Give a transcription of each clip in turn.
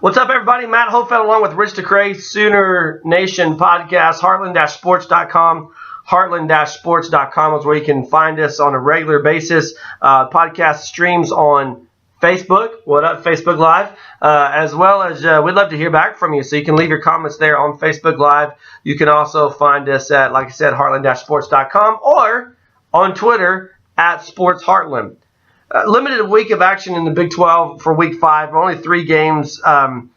What's up, everybody? Matt Hofeld along with Rich DeCray, Sooner Nation podcast, heartland-sports.com. Heartland-sports.com is where you can find us on a regular basis. Podcast streams on Facebook. What up, Facebook Live? As well as we'd love to hear back from you, so you can leave your comments there on Facebook Live. You can also find us at, like I said, heartland-sports.com or on Twitter at SportsHeartland. Limited week of action in the Big 12 for Week 5. Only 3 games. The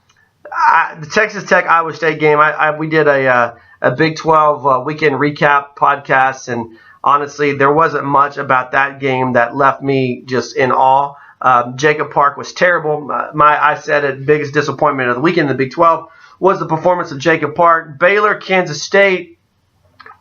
Texas Tech Iowa State game. We did a Big 12 weekend recap podcast, and honestly, there wasn't much about that game that left me just in awe. Jacob Park was terrible. I said it. Biggest disappointment of the weekend in the Big 12 was the performance of Jacob Park. Baylor, Kansas State.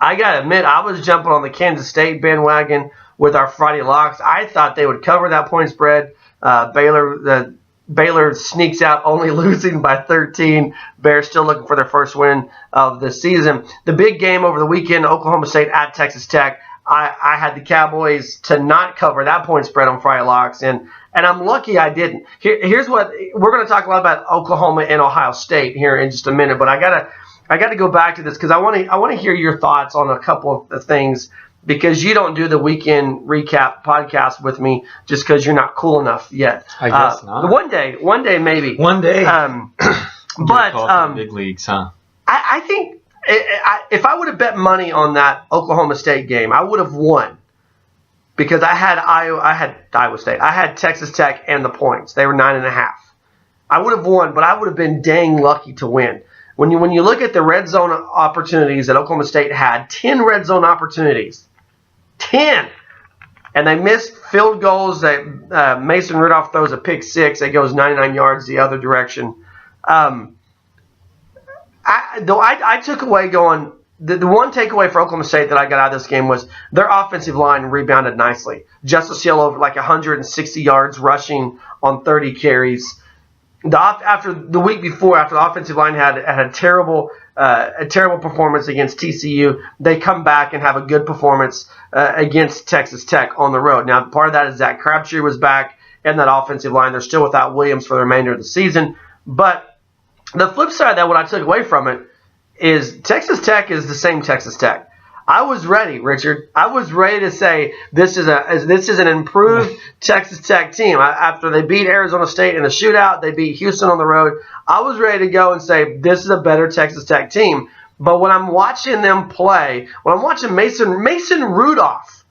I gotta admit, I was jumping on the Kansas State bandwagon with our Friday locks. I thought they would cover that point spread. Baylor sneaks out, only losing by 13. Bears still looking for their first win of the season. The big game over the weekend, Oklahoma State at Texas Tech. I had the Cowboys to not cover that point spread on Friday locks, and I'm lucky I didn't. Here's what we're going to talk a lot about: Oklahoma and Ohio State here in just a minute. But I gotta go back to this because I want to hear your thoughts on a couple of things. Because you don't do the weekend recap podcast with me just because you're not cool enough yet. I guess not. One day maybe. One day. But big leagues, huh? I think if I would have bet money on that Oklahoma State game, I would have won. Because I had Iowa State. I had Texas Tech and the points. They were 9.5. I would have won, but I would have been dang lucky to win. When you look at the red zone opportunities that Oklahoma State had, 10 red zone opportunities. 10. And they missed field goals. Mason Rudolph throws a pick 6. It goes 99 yards the other direction. I took away going – the one takeaway for Oklahoma State that I got out of this game was their offensive line rebounded nicely. Justice Hill over like 160 yards rushing on 30 carries. After the week before, after the offensive line had a terrible performance against TCU, they come back and have a good performance against Texas Tech on the road. Now, part of that is Zach Crabtree was back and that offensive line. They're still without Williams for the remainder of the season. But the flip side of that, what I took away from it, is Texas Tech is the same Texas Tech. I was ready, Richard. I was ready to say this is an improved Texas Tech team. After they beat Arizona State in the shootout, they beat Houston on the road. I was ready to go and say this is a better Texas Tech team. But when I'm watching them play, when I'm watching Mason Rudolph,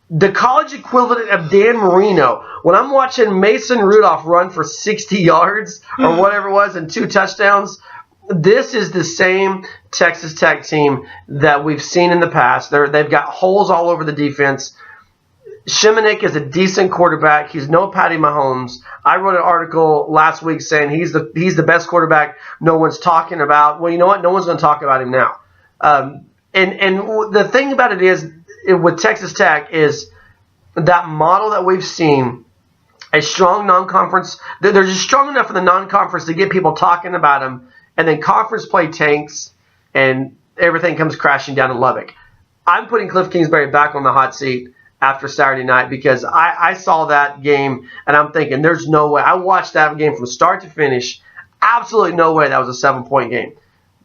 the college equivalent of Dan Marino, when I'm watching Mason Rudolph run for 60 yards or whatever it was and 2 touchdowns, this is the same Texas Tech team that we've seen in the past. They've got holes all over the defense. Shimonik is a decent quarterback. He's no Patty Mahomes. I wrote an article last week saying he's the best quarterback no one's talking about. Well, you know what? No one's going to talk about him now. And the thing about it is, with Texas Tech, is that model that we've seen, a strong non-conference. They're just strong enough in the non-conference to get people talking about them. And then conference play tanks, and everything comes crashing down in Lubbock. I'm putting Cliff Kingsbury back on the hot seat after Saturday night because I saw that game, and I'm thinking there's no way. I watched that game from start to finish. Absolutely no way that was a 7-point game.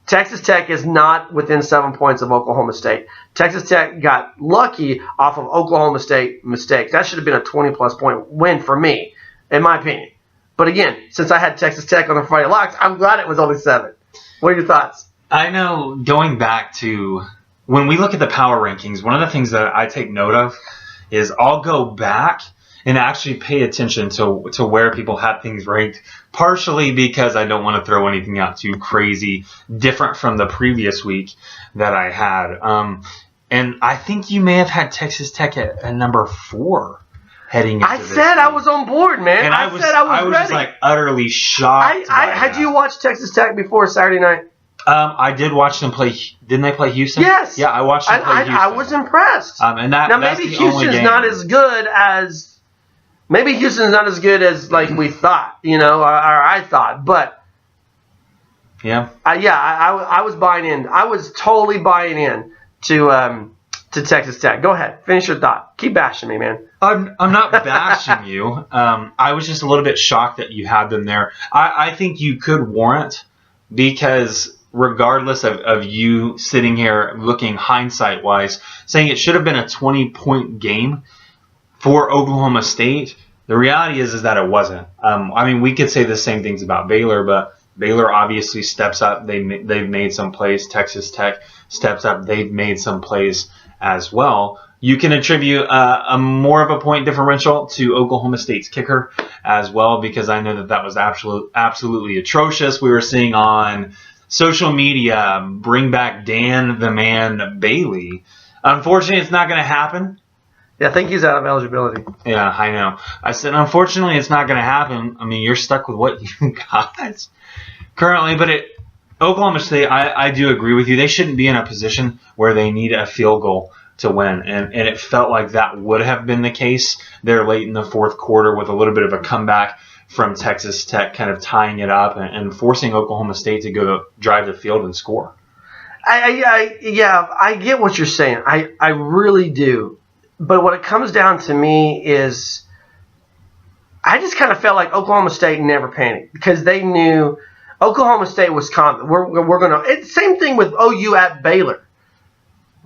Texas Tech is not within 7 points of Oklahoma State. Texas Tech got lucky off of Oklahoma State mistakes. That should have been a 20-plus point win for me, in my opinion. But again, since I had Texas Tech on the Friday locks, I'm glad it was only 7. What are your thoughts? I know, going back to when we look at the power rankings, one of the things that I take note of is I'll go back and actually pay attention to where people had things ranked, partially because I don't want to throw anything out too crazy, different from the previous week that I had. And I think you may have had Texas Tech at number 4. I said I was on board, man. And I was ready. Just like utterly shocked. Had you watched Texas Tech before Saturday night? I did watch them play. Didn't they play Houston? Yes. Yeah, I watched them play Houston. I was impressed. And now maybe Houston's not as good as like we thought, or I thought, but yeah, I was buying in. I was totally buying in to Texas Tech. Go ahead, finish your thought. Keep bashing me, man. I'm not bashing you. I was just a little bit shocked that you had them there. I think you could warrant, because regardless of you sitting here looking hindsight-wise, saying it should have been a 20-point game for Oklahoma State, the reality is that it wasn't. I mean, we could say the same things about Baylor, but Baylor obviously steps up. They've made some plays. Texas Tech steps up. They've made some plays as well. You can attribute a more of a point differential to Oklahoma State's kicker as well, because I know that was absolutely atrocious. We were seeing on social media, bring back Dan the Man Bailey. Unfortunately, it's not going to happen. Yeah, I think he's out of eligibility. Yeah, I know. I said, unfortunately, it's not going to happen. I mean, you're stuck with what you got currently. But Oklahoma State, I do agree with you. They shouldn't be in a position where they need a field goal to win. And it felt like that would have been the case there late in the fourth quarter, with a little bit of a comeback from Texas Tech kind of tying it up and forcing Oklahoma State to go to drive the field and score. I get what you're saying. I really do. But what it comes down to me is I just kind of felt like Oklahoma State never panicked, because they knew Oklahoma State was confident. We're going to – it's the same thing with OU at Baylor.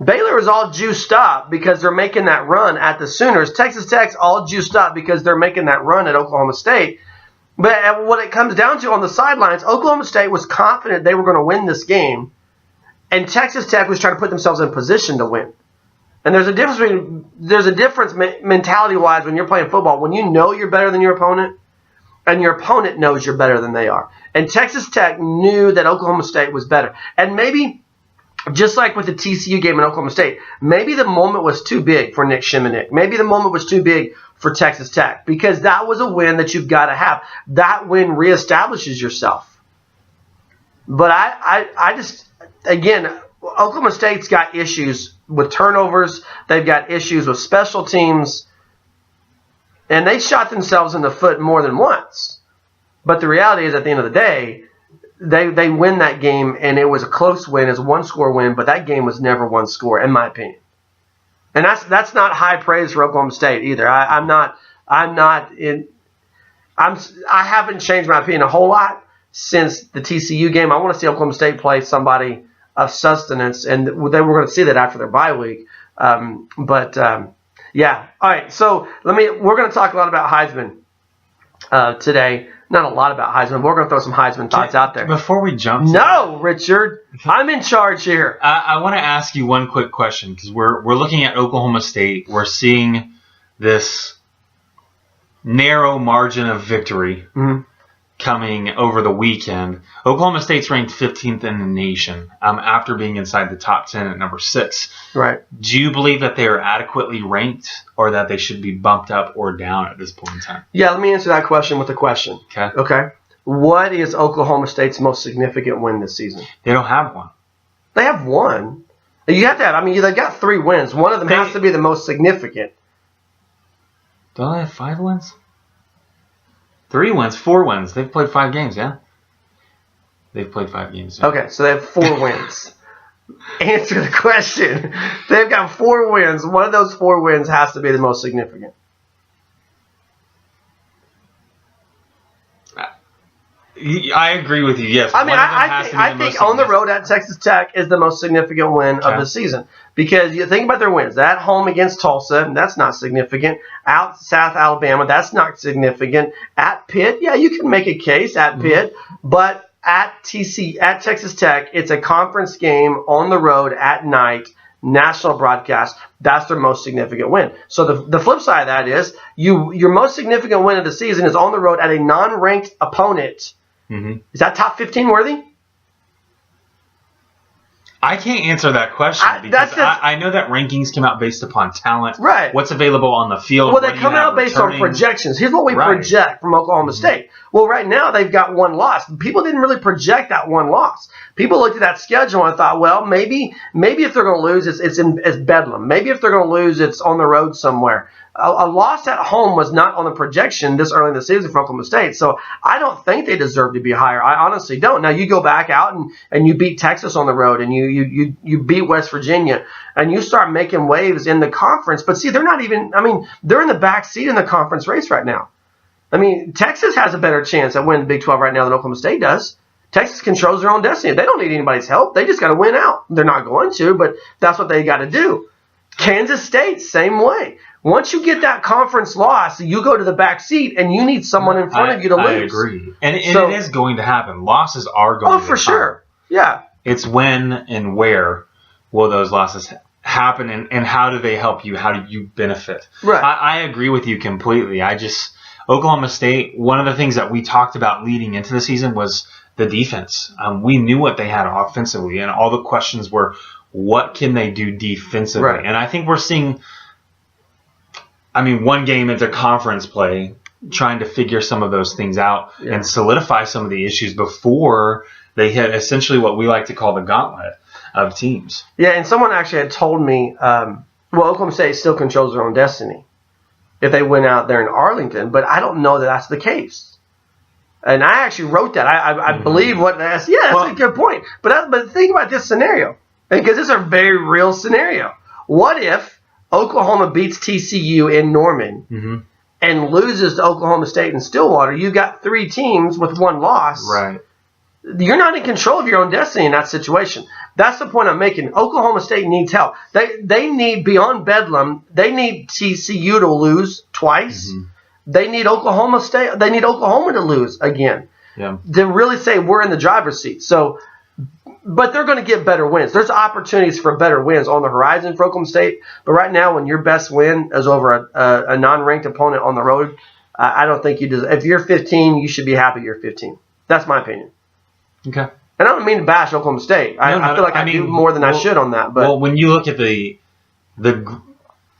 Baylor is all juiced up because they're making that run at the Sooners. Texas Tech's all juiced up because they're making that run at Oklahoma State. But what it comes down to on the sidelines, Oklahoma State was confident they were going to win this game, and Texas Tech was trying to put themselves in position to win. And there's a difference mentality-wise when you're playing football, when you know you're better than your opponent, and your opponent knows you're better than they are. And Texas Tech knew that Oklahoma State was better. And maybe, just like with the TCU game in Oklahoma State, maybe the moment was too big for Nick Shimonek. Maybe the moment was too big for Texas Tech, because that was a win that you've got to have. That win reestablishes yourself. But I just, again, Oklahoma State's got issues with turnovers. They've got issues with special teams. And they shot themselves in the foot more than once. But the reality is, at the end of the day, they win that game, and it was a close win. It's a one-score win, but that game was never one score, in my opinion. And that's not high praise for Oklahoma State either. I haven't changed my opinion a whole lot since the TCU game. I want to see Oklahoma State play somebody of sustenance, and they were going to see that after their bye week. Yeah. All right. So we're going to talk a lot about Heisman today. Not a lot about Heisman, but we're going to throw some Heisman thoughts out there. Before we jump to No, Richard. I'm in charge here. I want to ask you one quick question, because we're looking at Oklahoma State. We're seeing this narrow margin of victory coming over the weekend. Oklahoma State's ranked 15th in the nation after being inside the top 10 at number 6. Right. Do you believe that they are adequately ranked, or that they should be bumped up or down at this point in time? Yeah, let me answer that question with a question. Okay. What is Oklahoma State's most significant win this season? They don't have one. They have one. You have to have. I mean, they've got 3 wins. One of them has to be the most significant. Don't they have 5 wins? 3 wins, 4 wins. They've played 5 games, yeah? They've played 5 games. Yeah. Okay, so they have 4 wins. Answer the question. They've got 4 wins. One of those 4 wins has to be the most significant. I agree with you, yes. I mean, I think on the road at Texas Tech is the most significant win of the season. Because you think about their wins. At home against Tulsa, that's not significant. Out South Alabama, that's not significant. At Pitt, yeah, you can make a case at Pitt. But at Texas Tech, it's a conference game on the road at night, national broadcast. That's their most significant win. So the flip side of that is your most significant win of the season is on the road at a non-ranked opponent. Is that top 15 worthy? I can't answer that question because I know that rankings come out based upon talent. Right. What's available on the field. Well, they come out based on projections. Here's what we project from Oklahoma State. Well, right now they've got one loss. People didn't really project that one loss. People looked at that schedule and thought, well, maybe if they're going to lose, it's Bedlam. Maybe if they're going to lose, it's on the road somewhere. A loss at home was not on the projection this early in the season for Oklahoma State. So I don't think they deserve to be higher. I honestly don't. Now, you go back out and you beat Texas on the road and you beat West Virginia and you start making waves in the conference. But see, they're not even – I mean, they're in the back seat in the conference race right now. I mean, Texas has a better chance at winning the Big 12 right now than Oklahoma State does. Texas controls their own destiny. They don't need anybody's help. They just got to win out. They're not going to, but that's what they got to do. Kansas State, same way. Once you get that conference loss, you go to the back seat, and you need someone in front of you to lose. I agree. And it is going to happen. Losses are going to happen. Oh, for sure. Yeah. It's when and where will those losses happen, and how do they help you? How do you benefit? Right. I agree with you completely. Oklahoma State, one of the things that we talked about leading into the season was the defense. We knew what they had offensively, and all the questions were, what can they do defensively? Right. And I think we're seeing – one game into conference play, trying to figure some of those things out and solidify some of the issues before they hit essentially what we like to call the gauntlet of teams. Yeah, and someone actually had told me, Oklahoma State still controls their own destiny if they went out there in Arlington, but I don't know that that's the case. And I actually wrote that. I believe what that's. Yeah, that's a good point. But think about this scenario, because this is a very real scenario. What if Oklahoma beats TCU in Norman and loses to Oklahoma State in Stillwater? You got 3 teams with one loss. Right. You're not in control of your own destiny in that situation. That's the point I'm making. Oklahoma State needs help. They need, beyond Bedlam, they need TCU to lose twice. They need Oklahoma State. They need Oklahoma to lose again. Yeah. To really say we're in the driver's seat. So, but they're going to get better wins. There's opportunities for better wins on the horizon for Oklahoma State. But right now, when your best win is over a non-ranked opponent on the road, I don't think you deserve. If you're 15, you should be happy you're 15. That's my opinion. Okay. And I don't mean to bash Oklahoma State. I feel like I do more than I should on that. But when you look at the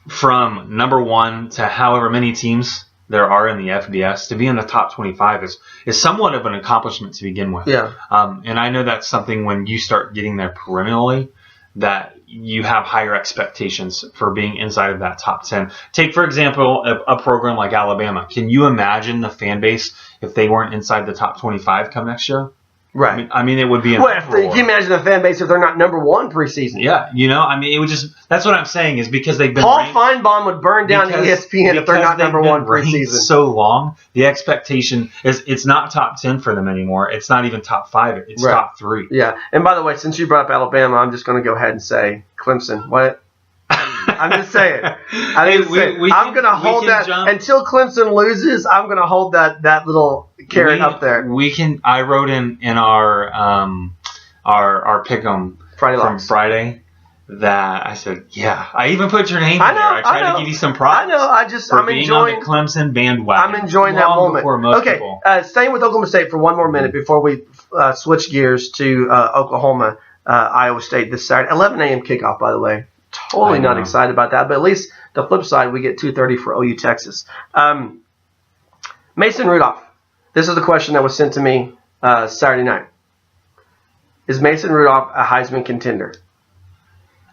from number 1 to however many teams there are in the FBS, to be in the top 25 is somewhat of an accomplishment to begin with. Yeah. And I know that's something when you start getting there perennially that you have higher expectations for being inside of that top 10. Take, for example, a program like Alabama. Can you imagine the fan base if they weren't inside the top 25 come next year? Right. I mean, it would be an can you imagine the fan base if they're not number 1 preseason? Yeah, it would just – that's what I'm saying is because they've been Paul ranked, Feinbaum would burn down ESPN if they're not number 1 preseason. So long, the expectation is it's not top 10 for them anymore. It's not even top 5. It's top 3. Yeah. And by the way, since you brought up Alabama, I'm just going to go ahead and say Clemson. What? I'm just saying. I'm going to hold that until Clemson loses. I'm going to hold that little carrot up there. I wrote in our pick'em from Friday that I said, I even put your name in there. I tried to give you some props. I know. I'm enjoying on the Clemson bandwagon. I'm enjoying that moment. Okay. Staying with Oklahoma State for one more minute before we switch gears to Oklahoma, Iowa State this Saturday. 11 a.m. kickoff, by the way. Totally not excited about that, but at least the flip side, we get 2:30 for OU Texas. Mason Rudolph. This is the question that was sent to me Saturday night. Is Mason Rudolph a Heisman contender?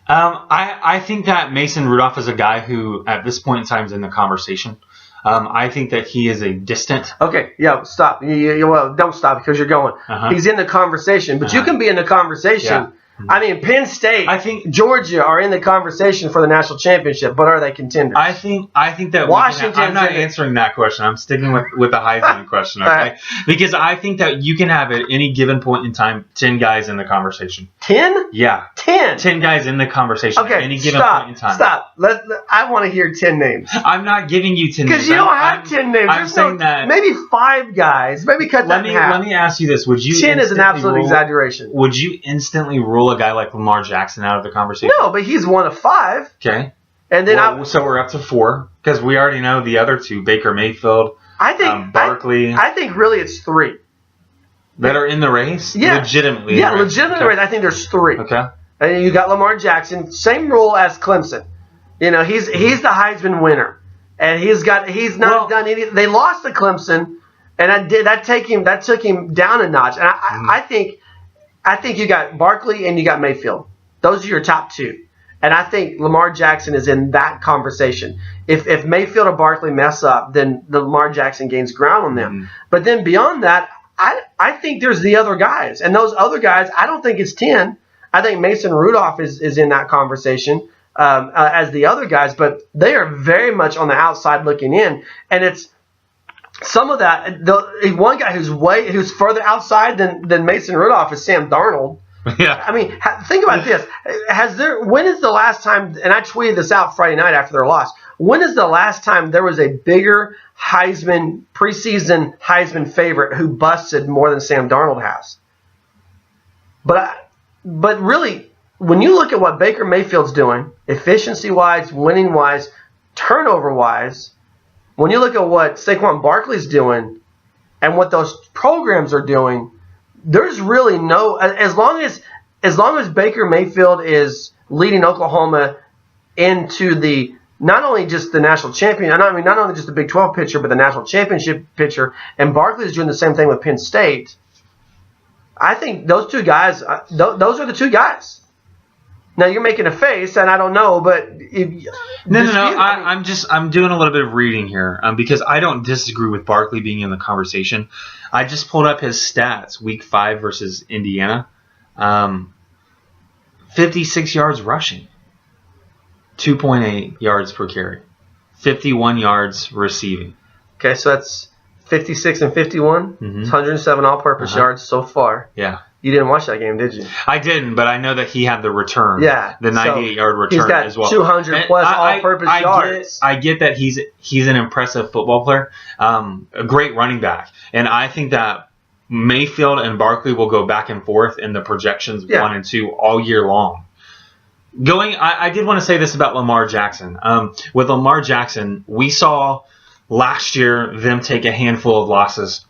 I think that Mason Rudolph is a guy who, at this point in time, is in the conversation. I think that he is a distant. Okay, stop. Well, don't stop because you're going. He's in the conversation, but you can be in the conversation. Yeah. I mean, Penn State, Georgia are in the conversation for the national championship, but are they contenders? I think that Washington. I'm not answering that question. I'm sticking with the Heisman question, okay? Right. Because I think that you can have at any given point in time 10 guys in the conversation. 10? Yeah. 10. 10 guys in the conversation at any given point in time. Stop. I want to hear 10 names. I'm not giving you 10 names. Because you don't have 10 names. I'm saying that maybe 5 guys. Maybe cut that in half. Let me ask you this. 10 is an absolute exaggeration. Would you instantly rule a guy like Lamar Jackson out of the conversation? No, but he's one of 5. Okay. And then so we're up to 4 because we already know the other 2, Baker Mayfield, Barkley. I think really it's 3 that are in the race. Yeah, legitimately. Yeah, legitimately. Okay. I think there's 3. Okay. And you got Lamar Jackson, same role as Clemson. He's the Heisman winner, and he's not done anything. They lost to Clemson. And that took him down a notch. And I think you got Barkley and you got Mayfield. Those are your top two. And I think Lamar Jackson is in that conversation. If Mayfield or Barkley mess up, then Lamar Jackson gains ground on them. Mm-hmm. But then beyond that, I think there's the other guys. And those other guys, I don't think it's 10. I think Mason Rudolph is in that conversation as the other guys. But they are very much on the outside looking in. And it's some of that. One guy who's further outside than Mason Rudolph is Sam Darnold. Yeah. I mean, think about this. When is the last time, and I tweeted this out Friday night after their loss, when is the last time there was a bigger preseason Heisman favorite who busted more than Sam Darnold has? But really, when you look at what Baker Mayfield's doing, efficiency-wise, winning-wise, turnover-wise, when you look at what Saquon Barkley's doing and what those programs are doing, there's really no, as long as Baker Mayfield is leading Oklahoma into the not only just the national champion, not only just the Big 12 picture, but the national championship picture, and Barkley's doing the same thing with Penn State. I think those two guys, those are the two guys. Now you're making a face, and I don't know, but I'm doing a little bit of reading here because I don't disagree with Barkley being in the conversation. I just pulled up his stats, Week 5 versus Indiana, 56 yards rushing, 2.8 yards per carry, 51 yards receiving. Okay, so that's 56 and 51. Mm-hmm. It's 107 all-purpose yards so far. Yeah. You didn't watch that game, did you? I didn't, but I know that he had the return. Yeah. The 98-yard return he's got as well. 200 plus all-purpose yards. I get that he's an impressive football player, a great running back. And I think that Mayfield and Barkley will go back and forth in the projections 1 and 2 all year long. I did want to say this about Lamar Jackson. With Lamar Jackson, we saw last year them take a handful of losses.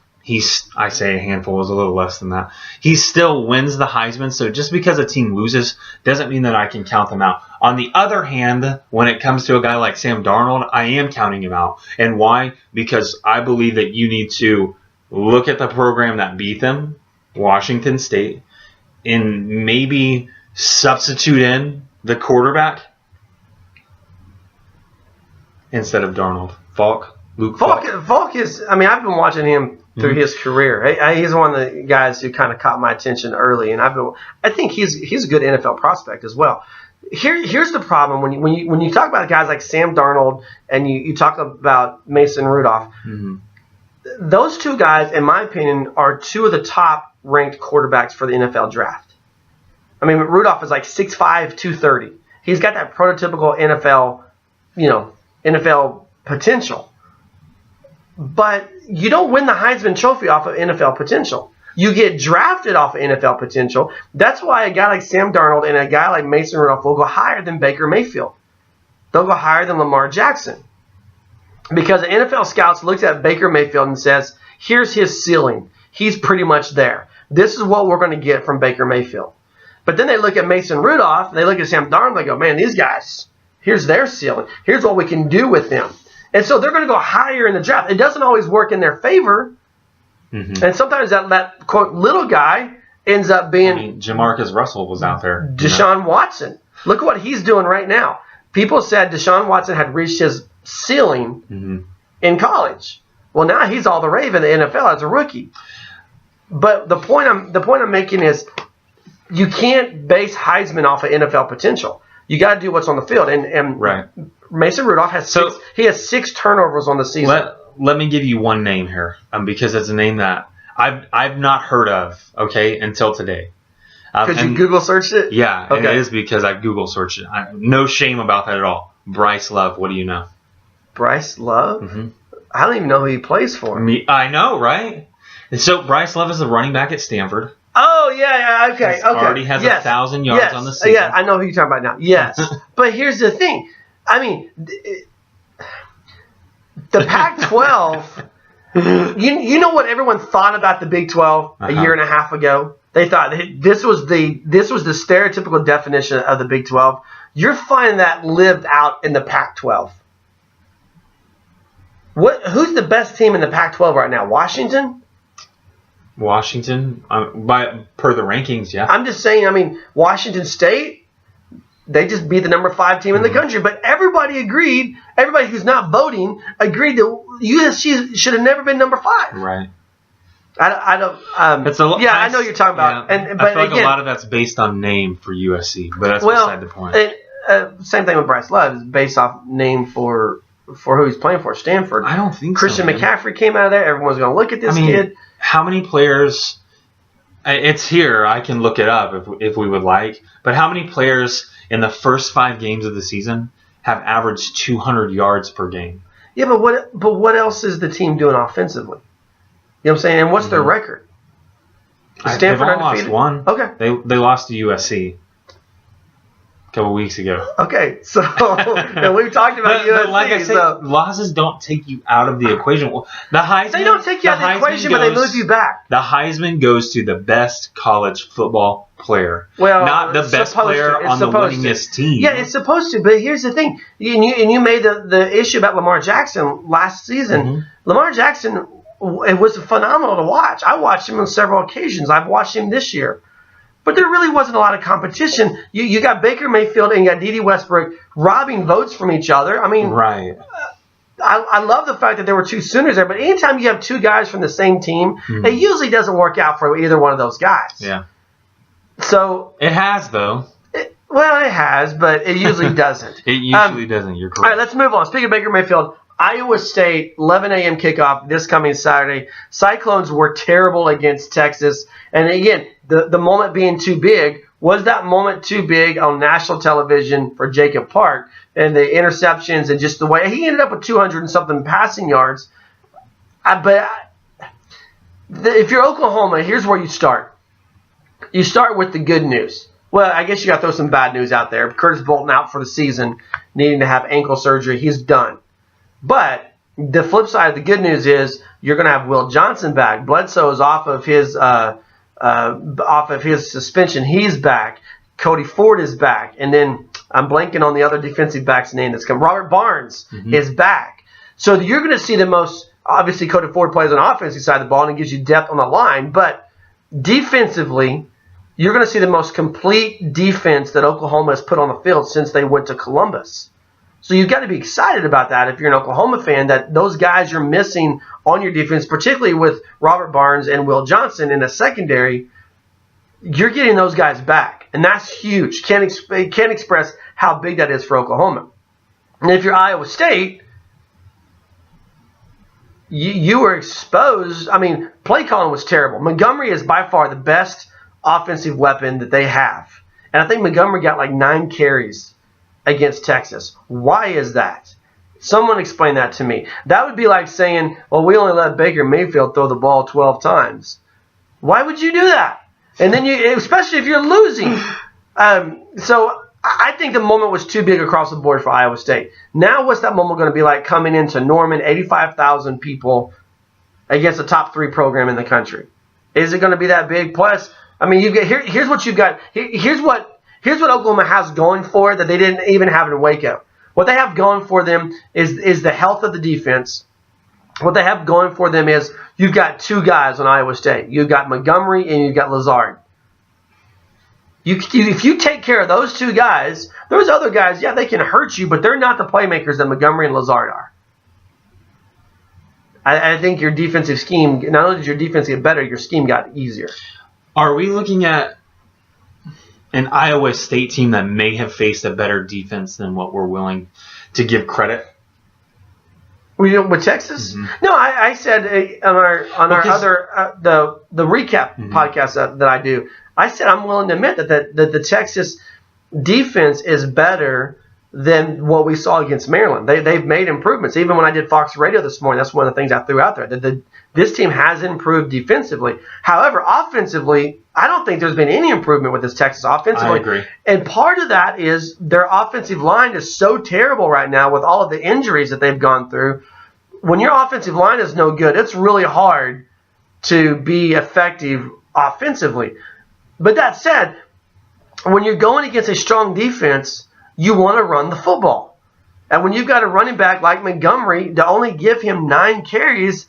I say a handful, is a little less than that. He still wins the Heisman, so just because a team loses doesn't mean that I can count them out. On the other hand, when it comes to a guy like Sam Darnold, I am counting him out. And why? Because I believe that you need to look at the program that beat them, Washington State, and maybe substitute in the quarterback instead of Darnold. Luke Falk is, I've been watching him through his career. He's one of the guys who kind of caught my attention early, and I think he's a good NFL prospect as well. Here's the problem when you talk about guys like Sam Darnold and you talk about Mason Rudolph. Mm-hmm. Those two guys, in my opinion, are two of the top ranked quarterbacks for the NFL draft. Rudolph is like 6'5", 230. He's got that prototypical NFL potential. But you don't win the Heisman Trophy off of NFL potential. You get drafted off of NFL potential. That's why a guy like Sam Darnold and a guy like Mason Rudolph will go higher than Baker Mayfield. They'll go higher than Lamar Jackson. Because the NFL scouts looks at Baker Mayfield and says, here's his ceiling. He's pretty much there. This is what we're going to get from Baker Mayfield. But then they look at Mason Rudolph, and they look at Sam Darnold, they go, man, these guys, here's their ceiling. Here's what we can do with them. And so they're going to go higher in the draft. It doesn't always work in their favor. Mm-hmm. And sometimes that quote, little guy ends up being... Jamarcus Russell was out there. Deshaun Watson. Look at what he's doing right now. People said Deshaun Watson had reached his ceiling in college. Well, now he's all the rave in the NFL as a rookie. But the point I'm making is you can't base Heisman off of NFL potential. You got to do what's on the field. And right. Mason Rudolph has six turnovers on the season. Let me give you one name here, because it's a name that I've not heard of, until today. Because you Google searched it? Yeah, okay. And it is because I Google searched it. No shame about that at all. Bryce Love, what do you know? Bryce Love? Mm-hmm. I don't even know who he plays for. I know, right? And so Bryce Love is the running back at Stanford. Oh, yeah, okay. Already has 1,000 yards on the season. Yeah, I know who you're talking about now. Yes. But here's the thing. The Pac-12, you know what everyone thought about the Big 12 a year and a half ago? They thought this was the stereotypical definition of the Big 12. You're finding that lived out in the Pac-12. Who's the best team in the Pac-12 right now? Washington? Washington, per the rankings, yeah. I'm just saying, I mean, Washington State, they just beat the number 5 team in the country. But everybody who's not voting, agreed that USC should have never been number 5. Right. I don't. I know you're talking about. Yeah, But I feel like again, a lot of that's based on name for USC, but that's beside the point. Same thing with Bryce Love, is based off name for who he's playing for. Stanford. I don't think Christian so. McCaffrey came out of there. Everyone's going to look at this kid. How many players? It's here. I can look it up if we would like. But how many players in the first 5 games of the season have averaged 200 yards per game? Yeah, but what else is the team doing offensively? You know what I'm saying? And what's their record? Is Stanford they've all undefeated? lost one. Okay. They lost to USC a couple weeks ago. Okay, so we've talked about USC. But like I said, losses don't take you out of the equation. The Heisman, they don't take you out of the equation, but they move you back. The Heisman goes to the best college football player, not the best player on the winningest team. Yeah, it's supposed to. But here's the thing: you made the issue about Lamar Jackson last season. Lamar Jackson, it was phenomenal to watch. I watched him on several occasions. I've watched him this year. But there really wasn't a lot of competition. You got Baker Mayfield and you got Dede Westbrook robbing votes from each other. I mean, right. I love the fact that there were 2 Sooners there. But anytime you have 2 guys from the same team, it usually doesn't work out for either one of those guys. Yeah. So it has, though. It has, but it usually doesn't. It usually doesn't. You're correct. All right, let's move on. Speaking of Baker Mayfield, Iowa State, 11 a.m. kickoff this coming Saturday. Cyclones were terrible against Texas. And again, the moment being too big, was that moment too big on national television for Jacob Park? And the interceptions and just the way he ended up with 200 and something passing yards. If you're Oklahoma, here's where you start. You start with the good news. Well, I guess you got to throw some bad news out there. Curtis Bolton out for the season, needing to have ankle surgery. He's done. But the flip side of the good news is you're going to have Will Johnson back. Bledsoe is off of his suspension. He's back. Cody Ford is back. And then I'm blanking on the other defensive back's name that's come. Robert Barnes is back. So you're going to see the most, obviously Cody Ford plays on the offensive side of the ball and gives you depth on the line. But defensively, you're going to see the most complete defense that Oklahoma has put on the field since they went to Columbus. So you've got to be excited about that if you're an Oklahoma fan, that those guys you're missing on your defense, particularly with Robert Barnes and Will Johnson in the secondary, you're getting those guys back. And that's huge. Can't express how big that is for Oklahoma. And if you're Iowa State, you were exposed. I mean, play calling was terrible. Montgomery is by far the best offensive weapon that they have. And I think Montgomery got like 9 carries against Texas. Why is that? Someone explain that to me. That would be like saying, well, we only let Baker Mayfield throw the ball 12 times. Why would you do that? And then especially if you're losing. So I think the moment was too big across the board for Iowa State. Now what's that moment going to be like coming into Norman, 85,000 people against a top 3 program in the country? Is it going to be that big? Plus, I mean, here's what you've got. Here's what Oklahoma has going for it that they didn't even have in Waco. What they have going for them is the health of the defense. What they have going for them is you've got 2 guys on Iowa State. You've got Montgomery and you've got Lazard. If you take care of those 2 guys, those other guys, yeah, they can hurt you, but they're not the playmakers that Montgomery and Lazard are. I think your defensive scheme, not only did your defense get better, your scheme got easier. Are we looking at an Iowa State team that may have faced a better defense than what we're willing to give credit? With Texas? Mm-hmm. No, I said on our other the recap podcast that I do, I said I'm willing to admit that the Texas defense is better than what we saw against Maryland. They've made improvements. Even when I did Fox Radio this morning, that's one of the things I threw out there. This team has improved defensively. However, offensively, I don't think there's been any improvement with this Texas offensively. I agree. And part of that is their offensive line is so terrible right now with all of the injuries that they've gone through. When your offensive line is no good, it's really hard to be effective offensively. But that said, when you're going against a strong defense, you want to run the football. And when you've got a running back like Montgomery to only give him 9 carries,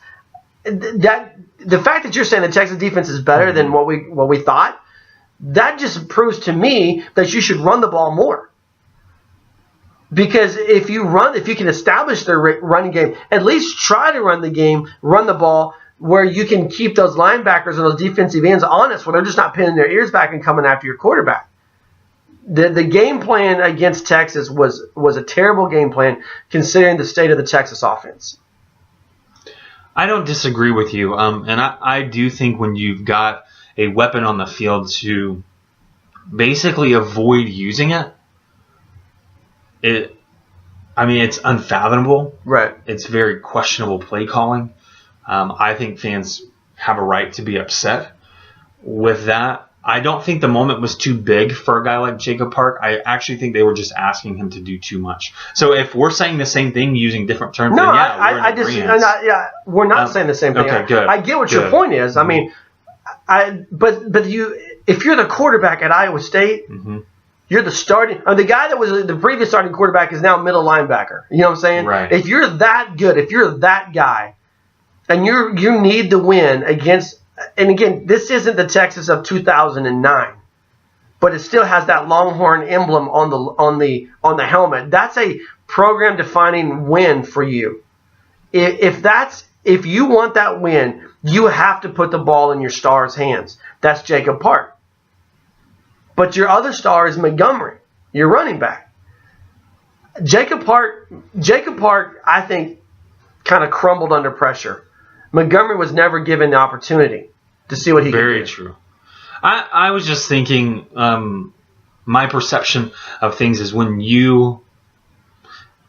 that the fact that you're saying the Texas defense is better than what we thought, that just proves to me that you should run the ball more. Because if you can establish their running game, at least try to run the ball where you can keep those linebackers and those defensive ends honest, where they're just not pinning their ears back and coming after your quarterback. The game plan against Texas was a terrible game plan considering the state of the Texas offense. I don't disagree with you, and I do think when you've got a weapon on the field to basically avoid using it, it's unfathomable. Right. It's very questionable play calling. I think fans have a right to be upset with that. I don't think the moment was too big for a guy like Jacob Park. I actually think they were just asking him to do too much. So if we're saying the same thing using different terms, no, then yeah, we're not saying the same thing. Okay, good. I get what your point is. I mean, if you're the quarterback at Iowa State, you're the starting. The guy that was the previous starting quarterback is now middle linebacker. You know what I'm saying? Right. If you're that good, if you're that guy, and you need to win against. And again, this isn't the Texas of 2009, but it still has that Longhorn emblem on the helmet. That's a program-defining win for you. If you want that win, you have to put the ball in your star's hands. That's Jacob Park. But your other star is Montgomery, your running back. Jacob Park, I think, kind of crumbled under pressure. Montgomery was never given the opportunity to see what he could do. Very true. I was just thinking, my perception of things is when you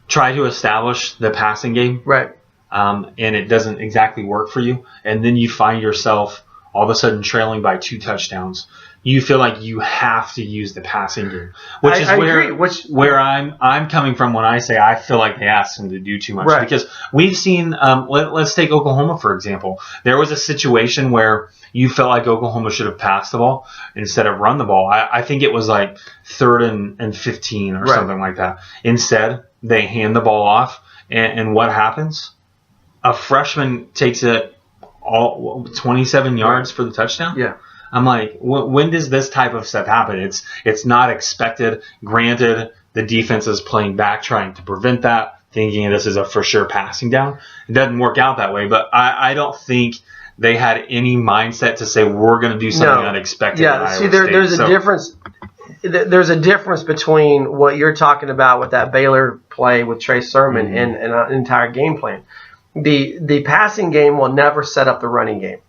try to establish the passing game, right, and it doesn't exactly work for you, and then you find yourself all of a sudden trailing by 2 touchdowns, you feel like you have to use the passing game, which is where I'm coming from when I say I feel like they asked him to do too much. Right. Because we've seen, let's take Oklahoma, for example. There was a situation where you felt like Oklahoma should have passed the ball instead of run the ball. I think it was like 3rd and 15 or something like that. Instead, they hand the ball off, and what happens? A freshman takes it all 27 yards for the touchdown? Yeah. I'm like, when does this type of stuff happen? It's not expected. Granted, the defense is playing back, trying to prevent that, thinking this is a for sure passing down. It doesn't work out that way, but I don't think they had any mindset to say we're going to do something unexpected. Yeah, see, there's a difference. There's a difference between what you're talking about with that Baylor play with Trey Sermon and an entire game plan. The passing game will never set up the running game.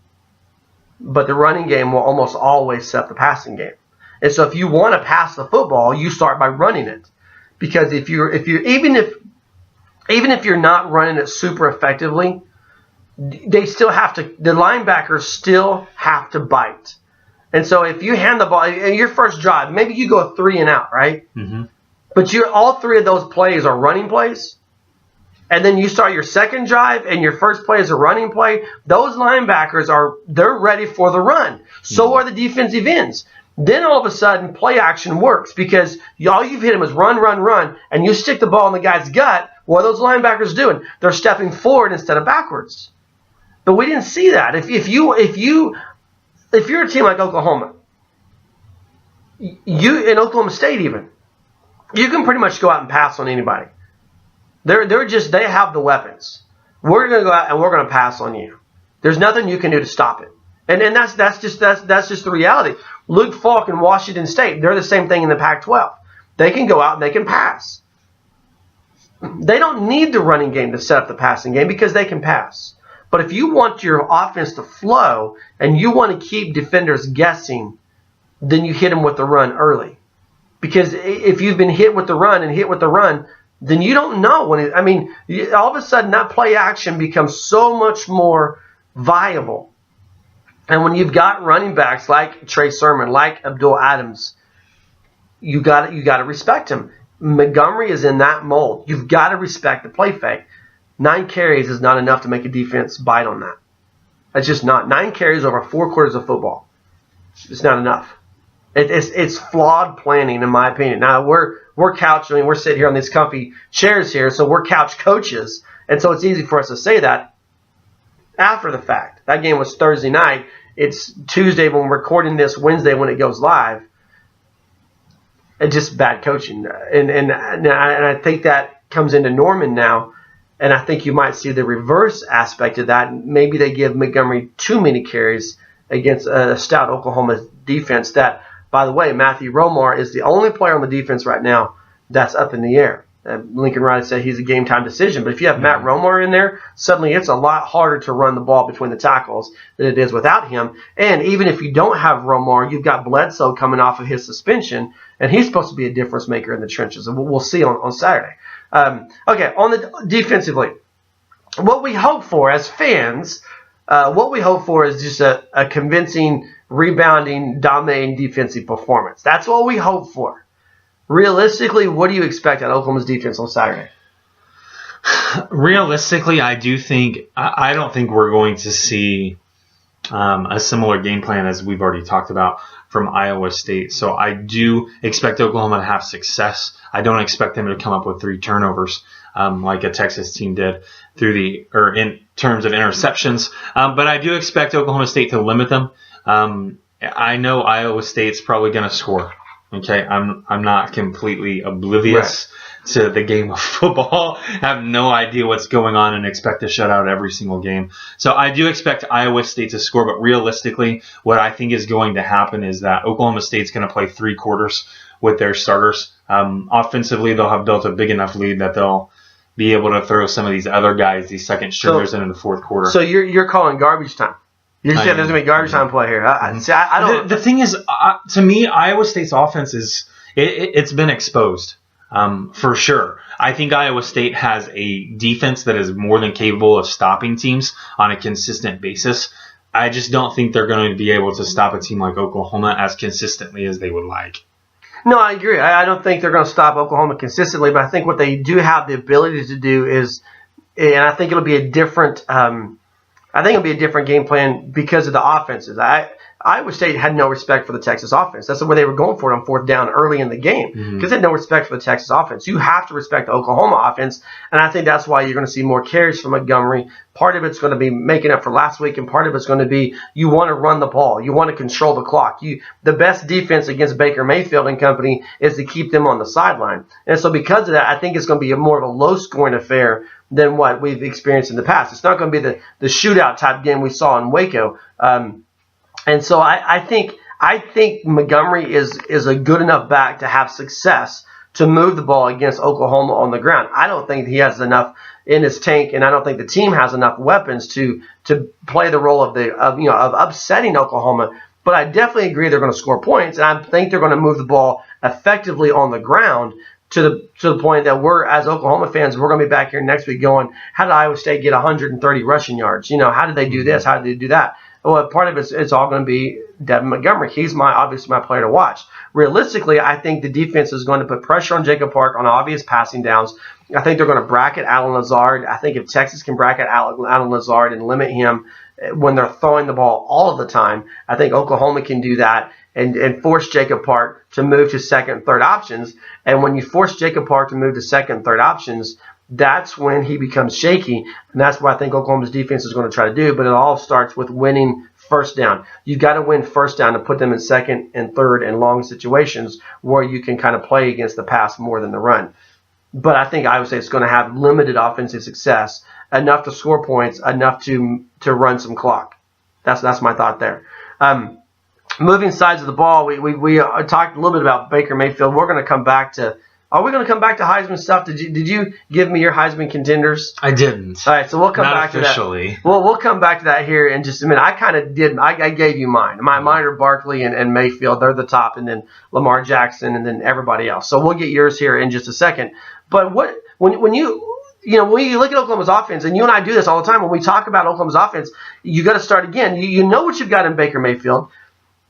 But the running game will almost always set the passing game. And so if you want to pass the football, you start by running it. Because if you're not running it super effectively, the linebackers still have to bite. And so if you hand the ball in your first drive, maybe you go 3 and out, right? Mm-hmm. But all 3 of those plays are running plays. And then you start your second drive and your first play is a running play. Those linebackers they're ready for the run. So are the defensive ends. Then all of a sudden play action works because all you've hit them is run, and you stick the ball in the guy's gut. What are those linebackers doing? They're stepping forward instead of backwards. But we didn't see that. If you're a team like Oklahoma, in Oklahoma State even, you can pretty much go out and pass on anybody. They have the weapons. We're going to go out and we're going to pass on you. There's nothing you can do to stop it. And that's just the reality. Luke Falk and Washington State, they're the same thing in the Pac-12. They can go out and they can pass. They don't need the running game to set up the passing game because they can pass. But if you want your offense to flow and you want to keep defenders guessing, then you hit them with the run early. Because if you've been hit with the run, then you don't know when all of a sudden that play action becomes so much more viable. And when you've got running backs like Trey Sermon, like Abdul Adams, you got to respect him. Montgomery is in that mold. You've got to respect the play fake. 9 carries is not enough to make a defense bite on that. It's just not. 9 carries over 4 quarters of football. It's not enough. It's flawed planning, in my opinion. Now we're we're sitting here on these comfy chairs here, so we're couch coaches, and so it's easy for us to say that after the fact. That game was Thursday night. It's Tuesday when we're recording this, Wednesday when it goes live. It's just bad coaching. And I think that comes into Norman now, and I think you might see the reverse aspect of that. Maybe they give Montgomery too many carries against a stout Oklahoma defense that, by the way, Matthew Romar is the only player on the defense right now that's up in the air. Lincoln Riley said he's a game-time decision. But if you have Matt Romar in there, suddenly it's a lot harder to run the ball between the tackles than it is without him. And even if you don't have Romar, you've got Bledsoe coming off of his suspension, and he's supposed to be a difference maker in the trenches. And we'll see on Saturday. Okay, on the defensively, what we hope for as fans, what we hope for is just a convincing, rebounding, dominating defensive performance. That's what we hope for. Realistically, what do you expect out of Oklahoma's defense on Saturday? Realistically, I don't think we're going to see a similar game plan as we've already talked about from Iowa State. So I do expect Oklahoma to have success. I don't expect them to come up with 3 turnovers like a Texas team did in terms of interceptions. But I do expect Oklahoma State to limit them. I know Iowa State's probably going to score. Okay, I'm not completely oblivious to the game of football. I have no idea what's going on and expect to shut out every single game. So I do expect Iowa State to score, but realistically, what I think is going to happen is that Oklahoma State's going to play 3 quarters with their starters. Offensively, they'll have built a big enough lead that they'll be able to throw some of these other guys, these second stringers, into the fourth quarter. So you're calling garbage time. You're saying there's going to be garbage time play here. I don't. The thing is, to me, Iowa State's offense it's been exposed for sure. I think Iowa State has a defense that is more than capable of stopping teams on a consistent basis. I just don't think they're going to be able to stop a team like Oklahoma as consistently as they would like. No, I agree. I don't think they're going to stop Oklahoma consistently, but I think what they do have the ability to do is, and I think it'll be a different. I think it'll be a different game plan because of the offenses. Iowa State had no respect for the Texas offense. That's the way they were going for it on 4th down early in the game because they had no respect for the Texas offense. You have to respect the Oklahoma offense, and I think that's why you're going to see more carries from Montgomery. Part of it's going to be making up for last week, and part of it's going to be you want to run the ball. You want to control the clock. The best defense against Baker Mayfield and company is to keep them on the sideline. And so because of that, I think it's going to be more of a low-scoring affair than what we've experienced in the past. It's not going to be the shootout type game we saw in Waco. And so I think Montgomery is a good enough back to have success to move the ball against Oklahoma on the ground. I don't think he has enough in his tank, and I don't think the team has enough weapons to play the role of upsetting Oklahoma. But I definitely agree they're going to score points, and I think they're going to move the ball effectively on the ground to the point that we're, as Oklahoma fans, we're going to be back here next week going, how did Iowa State get 130 rushing yards? How did they do this? How did they do that? Well, part of it's all going to be Devin Montgomery. He's obviously my player to watch. Realistically, I think the defense is going to put pressure on Jacob Park on obvious passing downs. I think they're going to bracket Allen Lazard. I think if Texas can bracket Allen Lazard and limit him when they're throwing the ball all of the time, I think Oklahoma can do that and force Jacob Park to move to second and third options. And when you force Jacob Park to move to second and third options, that's when he becomes shaky, and that's what I think Oklahoma's defense is going to try to do. But it all starts with winning first down. You've got to win first down to put them in second and third and long situations where you can kind of play against the pass more than the run. But I think Iowa State's going to have limited offensive success, enough to score points, enough to run some clock. That's my thought there. Moving sides of the ball, we talked a little bit about Baker Mayfield. We're going to come back to. Are we going to come back to Heisman stuff? Did you give me your Heisman contenders? I didn't. All right, so we'll come back officially. To that. Well, we'll come back to that here in just a minute. I kind of did. I gave you mine. Mine are Barkley and Mayfield. They're the top, and then Lamar Jackson, and then everybody else. So we'll get yours here in just a second. But when you look at Oklahoma's offense, and you and I do this all the time, when we talk about Oklahoma's offense, you got to start again. You know what you've got in Baker Mayfield.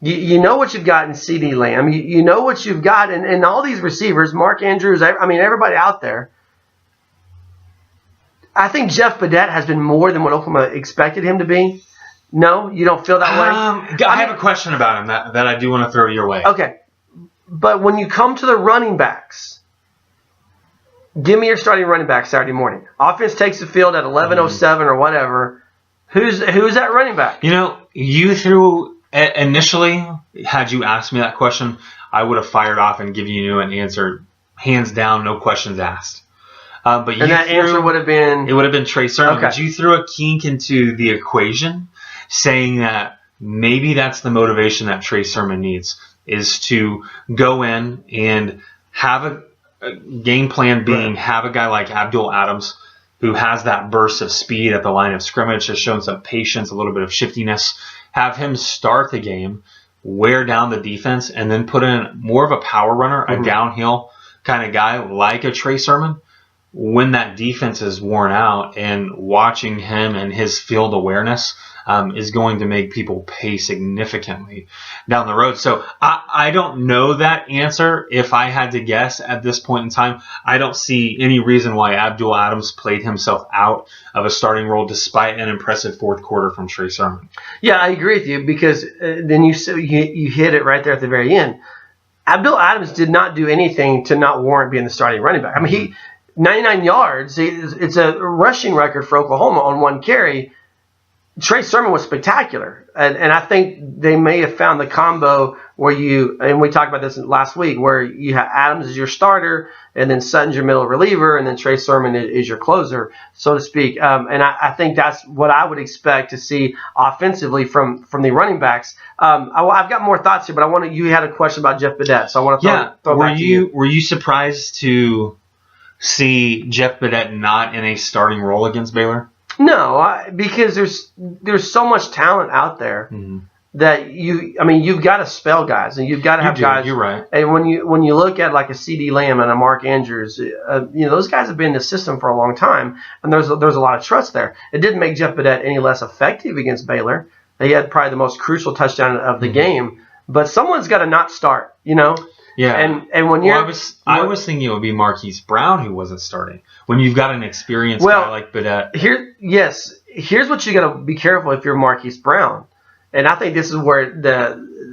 You know what you've got in CeeDee Lamb. You know what you've got in all these receivers, Mark Andrews, everybody out there. I think Jeff Badette has been more than what Oklahoma expected him to be. No? You don't feel that way? I have a question about him that I do want to throw your way. Okay. But when you come to the running backs, Give me your starting running back Saturday morning. Offense takes the field at 11:07 or whatever. Who's that running back? You threw initially. Had you asked me that question, I would have fired off and given you an answer, hands down, no questions asked. But answer would have been Trey Sermon. Okay. But you threw a kink into the equation, saying that maybe that's the motivation that Trey Sermon needs, is to go in and have a game plan being have a guy like Abdul Adams who has that burst of speed at the line of scrimmage, has shown some patience, a little bit of shiftiness, have him start the game, wear down the defense, and then put in more of a power runner, a downhill kind of guy like a Trey Sermon. When that defense is worn out, and watching him and his field awareness is going to make people pay significantly down the road. So I don't know that answer. If I had to guess at this point in time, I don't see any reason why Abdul Adams played himself out of a starting role despite an impressive fourth quarter from Trey Sermon. Yeah, I agree with you, because then you hit it right there at the very end. Abdul Adams did not do anything to not warrant being the starting running back. I mean, he 99 yards. It's a rushing record for Oklahoma on one carry. Trey Sermon was spectacular. And I think they may have found the combo where and we talked about this last week, where you have Adams as your starter, and then Sutton's your middle reliever, and then Trey Sermon is your closer, so to speak. And I think that's what I would expect to see offensively from the running backs. I've got more thoughts here, but you had a question about Jeff Badette, so I want to throw it back to you. Were you surprised to see Jeff Badette not in a starting role against Baylor? No, because there's so much talent out there that you've got to spell guys, and you've got to have guys. You're right. And when you look at like a C.D. Lamb and a Mark Andrews, those guys have been in the system for a long time, and there's a lot of trust there. It didn't make Jeff Badette any less effective against Baylor. He had probably the most crucial touchdown of the game, but someone's got to not start, Yeah, and when you're, I was thinking it would be Marquise Brown who wasn't starting. When you've got an experienced guy like Badette. Here's what you got to be careful if you're Marquise Brown, and I think this is where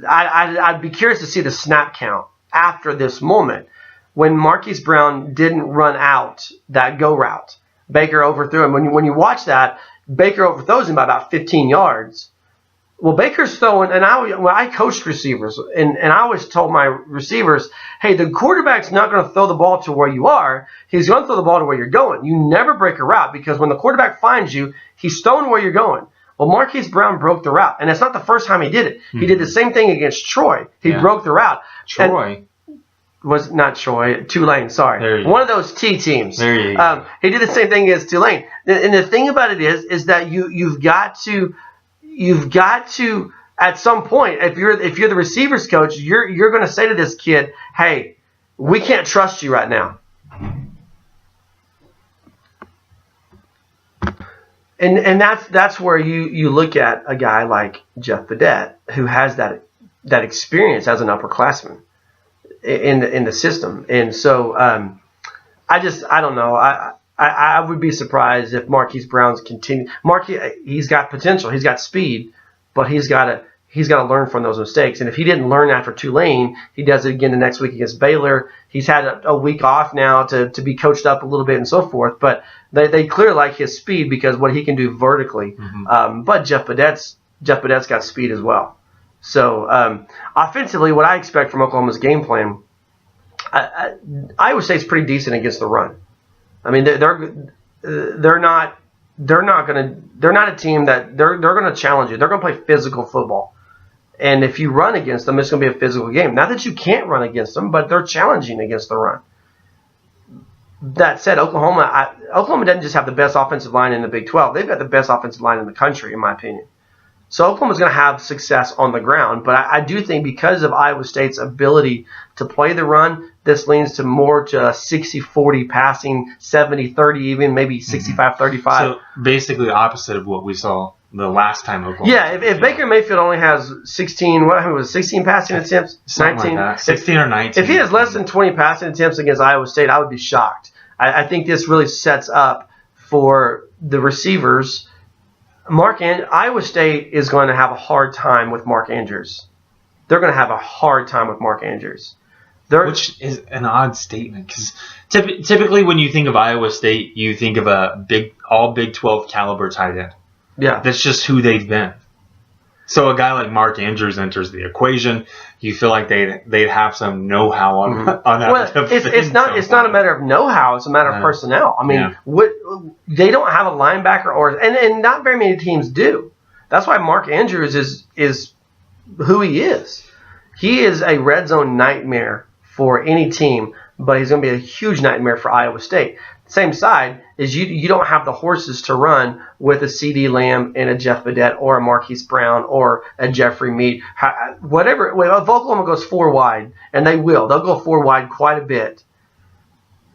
I'd be curious to see the snap count after this moment when Marquise Brown didn't run out that go route. Baker overthrew him. When you watch that, Baker overthrows him by about 15 yards. Well, Baker's throwing, and I coached receivers, and I always told my receivers, hey, the quarterback's not going to throw the ball to where you are. He's going to throw the ball to where you're going. You never break a route, because when the quarterback finds you, he's throwing where you're going. Well, Marquise Brown broke the route, and it's not the first time he did it. He did the same thing against Troy. He broke the route. Troy? Was not Troy, Tulane, sorry. One of those T teams. There you go. He did the same thing against Tulane. And the thing about it is that you've got to at some point, if you're the receivers coach, you're going to say to this kid, hey, we can't trust you right now. And that's where you look at a guy like Jeff Badette, who has that experience as an upperclassman in the system. And so I don't know. I would be surprised if Marquise Brown's continue. He's got potential. He's got speed, but he's got to learn from those mistakes. And if he didn't learn after Tulane, he does it again the next week against Baylor. He's had a week off now to be coached up a little bit and so forth. But they clearly like his speed because what he can do vertically. But Jeff Badette's got speed as well. So offensively, what I expect from Oklahoma's game plan, Iowa State's pretty decent against the run. I mean, they're not a team that they're going to challenge you. They're going to play physical football, and if you run against them, it's going to be a physical game. Not that you can't run against them, but they're challenging against the run. That said, Oklahoma doesn't just have the best offensive line in the Big 12. They've got the best offensive line in the country, in my opinion. So Oklahoma's going to have success on the ground, but I do think because of Iowa State's ability to play the run, this leans to more to 60-40 passing, 70-30 even, maybe 65-35. So basically opposite of what we saw the last time Oklahoma. Yeah, if Baker Mayfield only has 16 passing attempts? Something 19? Like that. 16 or 19. If he has less than 20 passing attempts against Iowa State, I would be shocked. I think this really sets up for the receivers. Iowa State is going to have a hard time with Mark Andrews. They're going to have a hard time with Mark Andrews. Which is an odd statement because typically when you think of Iowa State, you think of a all Big 12 caliber tight end. Yeah. That's just who they've been. So a guy like Mark Andrews enters the equation. You feel like they'd have some know-how on that. Well, it's not a matter of know-how. It's a matter of personnel. I mean, they don't have a linebacker and not very many teams do. That's why Mark Andrews is who he is. He is a red zone nightmare for any team, but he's going to be a huge nightmare for Iowa State. Same side is you don't have the horses to run with a C.D. Lamb and a Jeff Badette or a Marquise Brown or a Jeffrey Mead. Whatever. Well, if Oklahoma goes 4 wide, and they will, they'll go 4 wide quite a bit.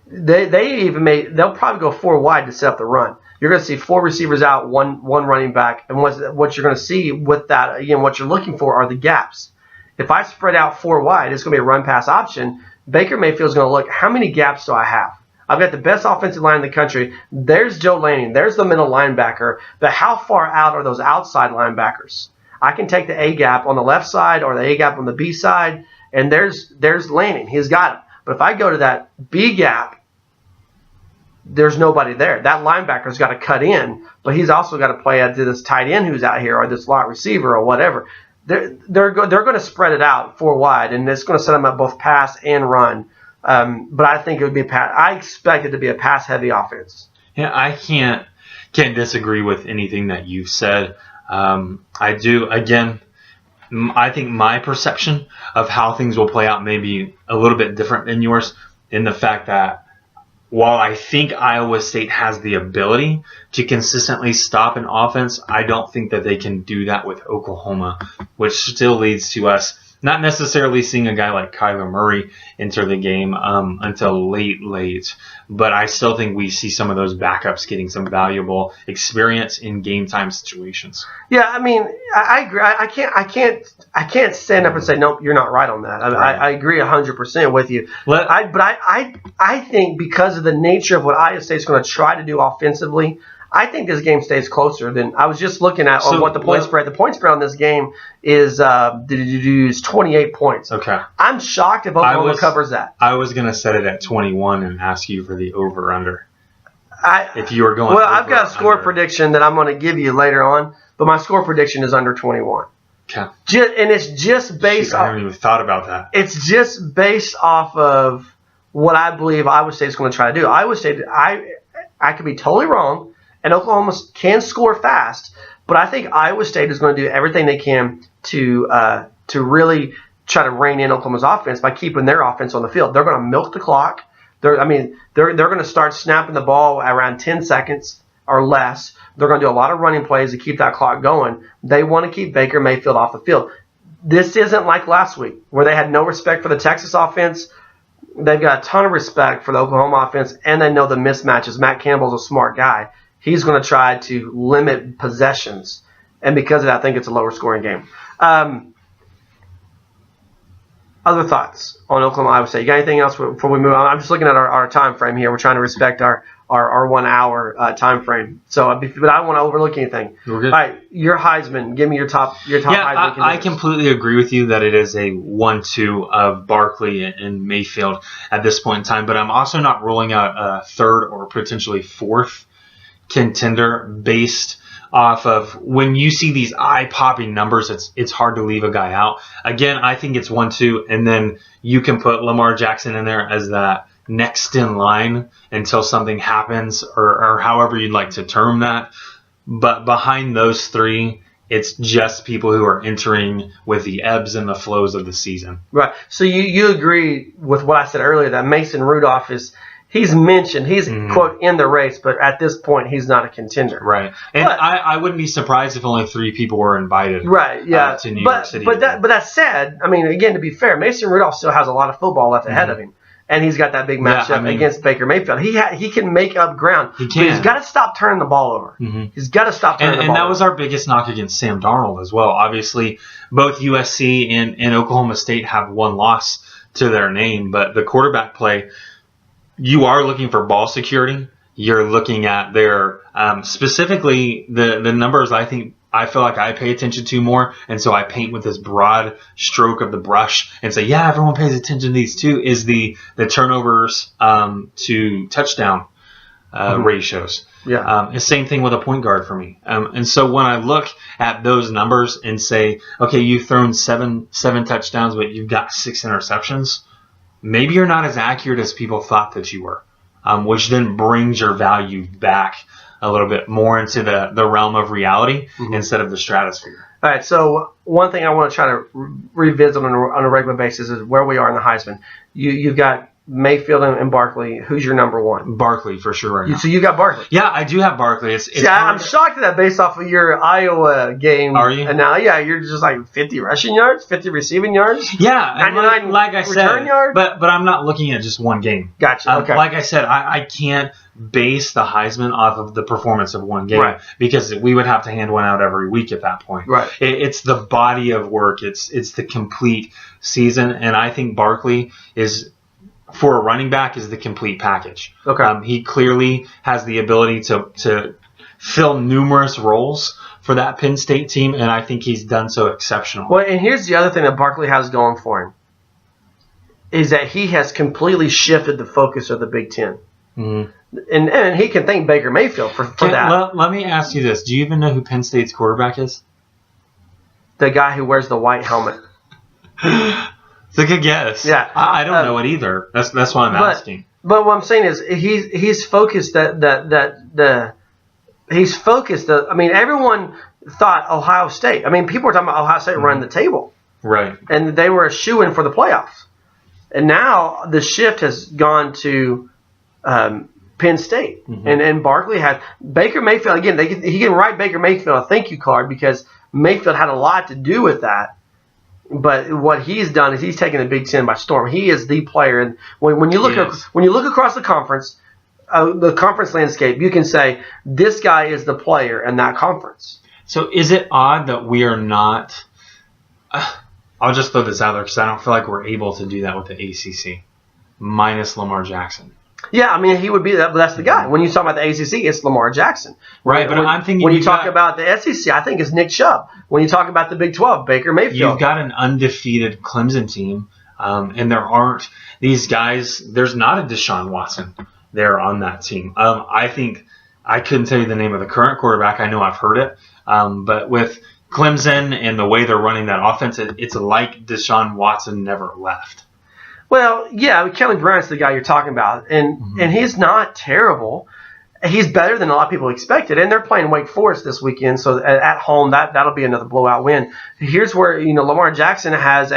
They'll probably go 4 wide to set up the run. You're going to see 4 receivers out, one running back, and what you're going to see with that, again, what you're looking for are the gaps. If I spread out 4 wide, it's going to be a run-pass option. Baker Mayfield's going to look, how many gaps do I have? I've got the best offensive line in the country. There's Joe Lanning. There's the middle linebacker. But how far out are those outside linebackers? I can take the A gap on the left side or the A gap on the B side, and there's Lanning. He's got it. But if I go to that B gap, there's nobody there. That linebacker's got to cut in, but he's also got to play to this tight end who's out here or this slot receiver or whatever. They're going to spread it out 4 wide, and it's going to set them up both pass and run. But I think it would be I expect it to be a pass-heavy offense. Yeah, I can't disagree with anything that you've said. I do. Again, I think my perception of how things will play out may be a little bit different than yours in the fact that while I think Iowa State has the ability to consistently stop an offense, I don't think that they can do that with Oklahoma, which still leads to us not necessarily seeing a guy like Kyler Murray enter the game until late. But I still think we see some of those backups getting some valuable experience in game time situations. Yeah, I mean, I agree. I can't stand up and say, nope, you're not right on that. I agree 100% with you. But I think because of the nature of what Iowa State's going to try to do offensively, I think this game stays closer than I was just looking at what the point spread. The point spread on this game is 28 points. Okay. I'm shocked if Oklahoma covers that. I was going to set it at 21 and ask you for the over/under. If you were going. Well, I've got a score prediction that I'm going to give you later on, but my score prediction is under 21. Okay. And it's just based. I haven't even thought about that. It's just based off of what I believe Iowa State's going to try to do. Iowa State, I could be totally wrong. And Oklahoma can score fast, but I think Iowa State is going to do everything they can to really try to rein in Oklahoma's offense by keeping their offense on the field. They're going to milk the clock. They're going to start snapping the ball around 10 seconds or less. They're going to do a lot of running plays to keep that clock going. They want to keep Baker Mayfield off the field. This isn't like last week where they had no respect for the Texas offense. They've got a ton of respect for the Oklahoma offense, and they know the mismatches. Matt Campbell's a smart guy. He's going to try to limit possessions. And because of that, I think it's a lower scoring game. Other thoughts on Oklahoma, Iowa State? You got anything else before we move on? I'm just looking at our time frame here. We're trying to respect our 1 hour time frame. But I don't want to overlook anything. We're good. All right, your Heisman. Give me your top Heisman. I completely agree with you that it is a 1-2 of Barkley and Mayfield at this point in time. But I'm also not ruling out a third or potentially fourth contender based off of when you see these eye-popping numbers, it's hard to leave a guy out. Again, I think it's 1-2, and then you can put Lamar Jackson in there as that next in line until something happens or however you'd like to term that. But behind those 3, it's just people who are entering with the ebbs and the flows of the season. Right. So you agree with what I said earlier that Mason Rudolph he's mentioned, quote, in the race, but at this point, he's not a contender. Right. And I wouldn't be surprised if only 3 people were invited to New York City. But that said, I mean, again, to be fair, Mason Rudolph still has a lot of football left ahead of him. And he's got that big matchup against Baker Mayfield. He can make up ground. He can. But he's got to stop turning the ball over. Mm-hmm. He's got to stop turning the ball over. And that was our biggest knock against Sam Darnold as well. Obviously, both USC and Oklahoma State have one loss to their name, but the quarterback play, you are looking for ball security. You're looking at their specifically the numbers I think I feel like I pay attention to more, and so I paint with this broad stroke of the brush and say, yeah, everyone pays attention to these too, is the turnovers to touchdown ratios. Yeah. The same thing with a point guard for me. And so when I look at those numbers and say, okay, you've thrown seven touchdowns, but you've got 6 interceptions, maybe you're not as accurate as people thought that you were, which then brings your value back a little bit more into the realm of reality instead of the stratosphere. All right, so one thing I want to try to revisit on a regular basis is where we are in the Heisman. You've got Mayfield and Barkley. Who's your number one? Barkley, for sure, right now. So you got Barkley. Yeah, I do have Barkley. I'm shocked at that based off of your Iowa game. Are you? And now, you're just like 50 rushing yards, 50 receiving yards. Yeah, 99 like I return said, yards. but I'm not looking at just one game. Gotcha. Okay. Like I said, I can't base the Heisman off of the performance of one game, right, because we would have to hand one out every week at that point. Right. It's the body of work. It's the complete season, and I think Barkley is, for a running back, is the complete package. Okay. He clearly has the ability to fill numerous roles for that Penn State team, and I think he's done so exceptional. Well, and here's the other thing that Barkley has going for him, is that he has completely shifted the focus of the Big Ten. Mm-hmm. And he can thank Baker Mayfield for that. Let me ask you this. Do you even know who Penn State's quarterback is? The guy who wears the white helmet. It's a good guess. Yeah. I don't know it either. That's why I'm asking. But what I'm saying is he's focused he's focused. I mean, everyone thought Ohio State. I mean, people were talking about Ohio State running the table. Right. And they were a shoo-in for the playoffs. And now the shift has gone to Penn State. Mm-hmm. And Barkley had Baker Mayfield. Again, he can write Baker Mayfield a thank you card because Mayfield had a lot to do with that. But what he's done is he's taken the Big Ten by storm. He is the player. And when you look across the conference landscape, you can say this guy is the player in that conference. So is it odd that we are not I'll just throw this out there because I don't feel like we're able to do that with the ACC, minus Lamar Jackson. Yeah, I mean, he would be that. That's the guy. When you talk about the ACC, it's Lamar Jackson. Right, but I'm thinking when you talk about the SEC, I think it's Nick Chubb. When you talk about the Big 12, Baker Mayfield. You've got an undefeated Clemson team, and there aren't these guys. There's not a Deshaun Watson there on that team. I think I couldn't tell you the name of the current quarterback. I know I've heard it, but with Clemson and the way they're running that offense, it's like Deshaun Watson never left. Well, yeah, Kelly Bryant's the guy you're talking about, and he's not terrible. He's better than a lot of people expected, and they're playing Wake Forest this weekend, so at home that'll be another blowout win. Here's where Lamar Jackson has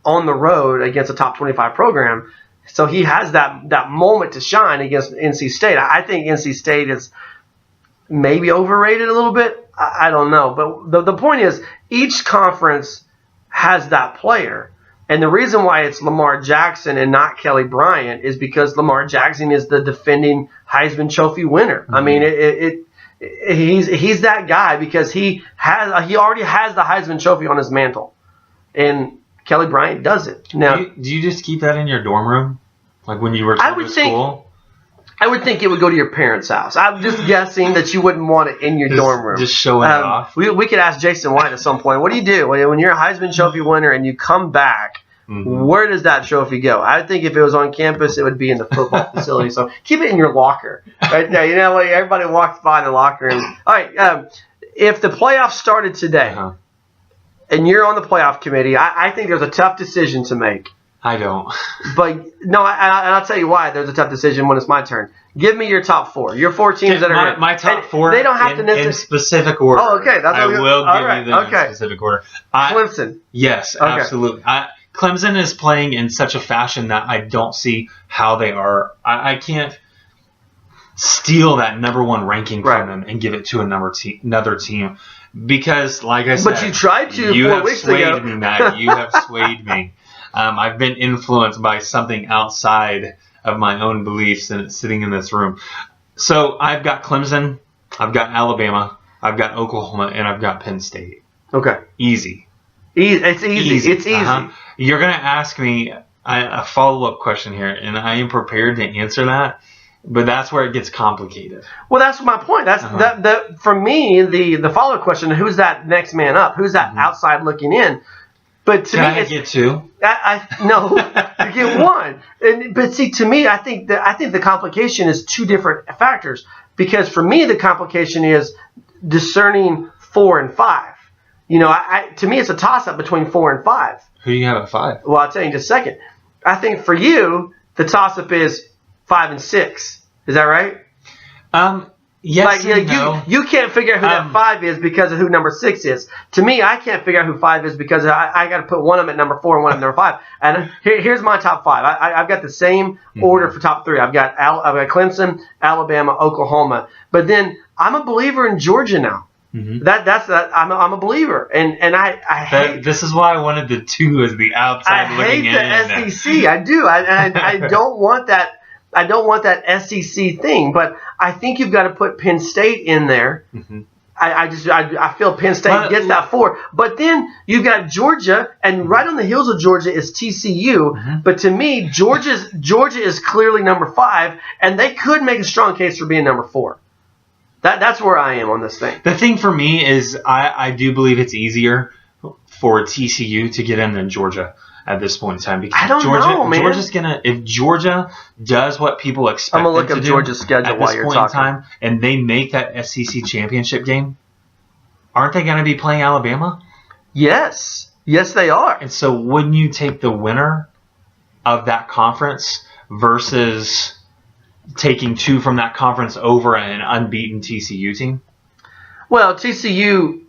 on the road against a top 25 program, so he has that moment to shine against NC State. I think NC State is maybe overrated a little bit. I don't know, but the point is each conference has that player. And the reason why it's Lamar Jackson and not Kelly Bryant is because Lamar Jackson is the defending Heisman Trophy winner. Mm-hmm. I mean, he's that guy because he already has the Heisman Trophy on his mantle, and Kelly Bryant doesn't. Now, do you just keep that in your dorm room, like when you were to school? I would think it would go to your parents' house. I'm just guessing that you wouldn't want it in your dorm room. Just showing it off. We could ask Jason White at some point. What do you do when you're a Heisman Trophy winner and you come back? Mm-hmm. Where does that trophy go? I think if it was on campus, it would be in the football facility. So keep it in your locker right there. Like everybody walks by in the locker. And all right, if the playoffs started today and you're on the playoff committee, I think there's a tough decision to make. I don't. But no, I'll tell you why there's a tough decision when it's my turn. Give me your top four. Your 4 teams that are my top 4. They don't have to necessarily in specific order. Oh, okay. I will give you them in specific order. Clemson. Yes, absolutely. Clemson is playing in such a fashion that I don't see how they are. I can't steal that number 1 ranking from them and give it to another team because, like I said, but you tried to. You 4 weeks ago. You have swayed me, Matt. You have swayed me. I've been influenced by something outside of my own beliefs and it's sitting in this room. So I've got Clemson, I've got Alabama, I've got Oklahoma, and I've got Penn State. Okay. Easy. It's easy. It's easy. You're going to ask me a follow-up question here, and I am prepared to answer that. But that's where it gets complicated. Well, that's my point. That's that for me, the follow-up question, who's that next man up? Who's that outside looking in? But to me, I get two? No, you get one. But see, to me, I think the complication is two different factors. Because for me, the complication is discerning 4 and 5. To me, it's a toss-up between 4 and 5. Who do you have at 5? Well, I'll tell you in just a second. I think for you, the toss-up is 5 and 6. Is that right? Yes and no. You can't figure out who that 5 is because of who number 6 is. To me, I can't figure out who 5 is because I got to put one of them at number 4 and one of them at number 5. And here's my top 5. I've got the same order for top 3. I've got Clemson, Alabama, Oklahoma. But then I'm a believer in Georgia now. Mm-hmm. I'm a believer, and I hate. This is why I wanted the 2 as the outside looking in. I hate the SEC. I do. I don't want that. I don't want that SEC thing, but I think you've got to put Penn State in there. Mm-hmm. I feel Penn State gets that 4. But then you've got Georgia, and right on the heels of Georgia is TCU. Mm-hmm. But to me, Georgia is clearly number 5, and they could make a strong case for being number 4. That's where I am on this thing. The thing for me is I do believe it's easier for TCU to get in than Georgia at this point in time, because I don't know, man. Georgia's gonna, if Georgia does what people expect I'm gonna look them up to Georgia's do schedule at while this you're point talking. in time, and they make that SEC championship game, aren't they going to be playing Alabama? Yes, they are. And so, wouldn't you take the winner of that conference versus taking 2 from that conference over an unbeaten TCU team? Well, TCU.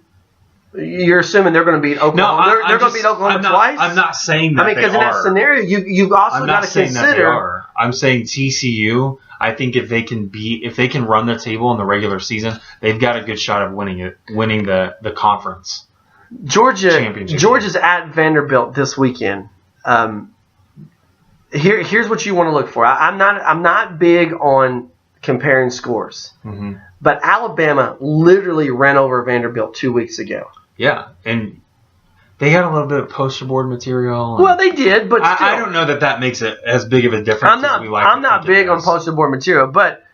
You're assuming they're going to beat Oklahoma. No, they're going to beat Oklahoma twice? I'm not saying that because in that scenario, you've also got to consider. I'm saying TCU. I think if they can run the table in the regular season, they've got a good shot of winning the conference. Georgia's at Vanderbilt this weekend. Here's what you want to look for. I'm not big on comparing scores. Mm-hmm. But Alabama literally ran over Vanderbilt 2 weeks ago. Yeah, and they had a little bit of poster board material. Well, they did, but still. I don't know that makes it as big of a difference as we like to think. I'm not big on poster board material, but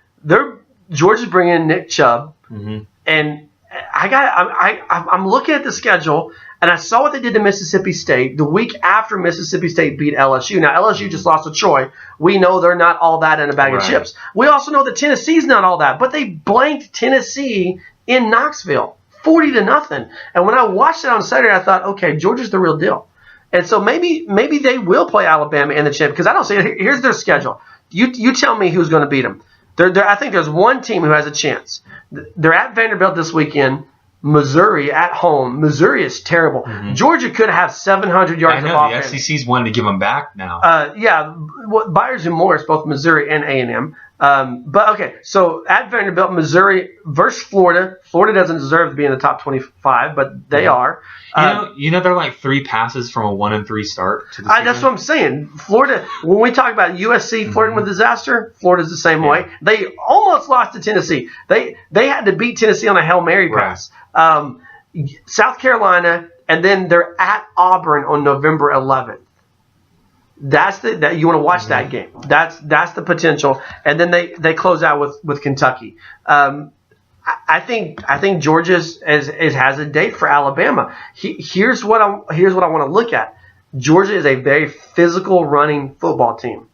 Georgia's bringing in Nick Chubb, and I'm looking at the schedule, and I saw what they did to Mississippi State the week after Mississippi State beat LSU. Now, LSU just lost to Troy. We know they're not all that in a bag of chips. We also know that Tennessee's not all that, but they blanked Tennessee in Knoxville, 40-0. And when I watched it on Saturday, I thought, okay, Georgia's the real deal. And so maybe they will play Alabama in the championship, because I don't see it. Here's their schedule. You tell me who's going to beat them. I think there's one team who has a chance. They're at Vanderbilt this weekend. Missouri at home. Missouri is terrible. Mm-hmm. Georgia could have 700 yards of offense. The SEC's wanting to give them back now. Byers and Morris, both Missouri and A&M. But okay, so at Vanderbilt, Missouri versus Florida. Florida doesn't deserve to be in the top 25, but they are. You know, they're like 3 passes from a 1-3 start to the season. That's what I'm saying. Florida. When we talk about USC flirting with disaster, Florida's the same way. They almost lost to Tennessee. They had to beat Tennessee on a Hail Mary pass. South Carolina, and then they're at Auburn on November 11th. That you want to watch that game. That's the potential, and then they close out with Kentucky. I think Georgia has a date for Alabama. Here's what I want to look at. Georgia is a very physical running football team.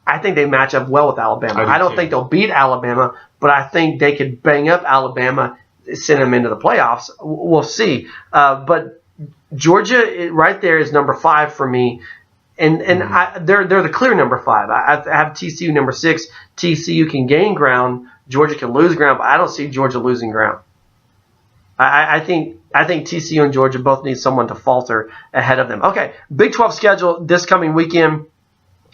I think they match up well with Alabama. I don't think they'll beat Alabama, but I think they could bang up Alabama, send them into the playoffs. We'll see. But Georgia right there is number 5 for me. And they're the clear number 5. I have TCU number 6. TCU can gain ground. Georgia can lose ground, but I don't see Georgia losing ground. I think TCU and Georgia both need someone to falter ahead of them. Okay, Big 12 schedule this coming weekend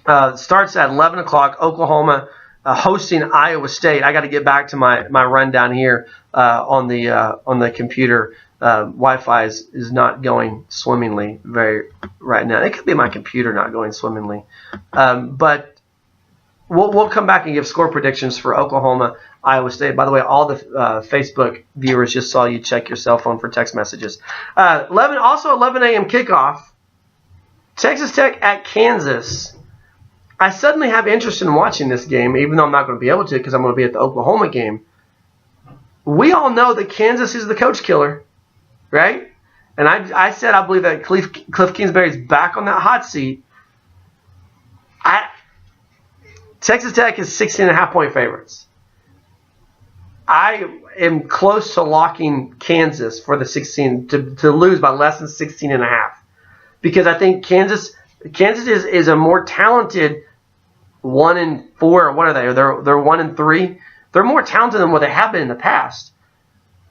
starts at 11 o'clock. Oklahoma hosting Iowa State. I got to get back to my rundown here on the computer. Wi-Fi is not going swimmingly right now. It could be my computer not going swimmingly. But we'll come back and give score predictions for Oklahoma, Iowa State. By the way, all the Facebook viewers just saw you check your cell phone for text messages. 11 a.m. kickoff. Texas Tech at Kansas. I suddenly have interest in watching this game, even though I'm not going to be able to because I'm going to be at the Oklahoma game. We all know that Kansas is the coach killer, right? And I said I believe that Cliff Kingsbury's back on that hot seat. Texas Tech is 16.5-point favorites. I am close to locking Kansas for the 16 to lose by less than 16.5 because I think Kansas is a more talented 1-4 or what are they? They're 1-3. They're more talented than what they have been in the past.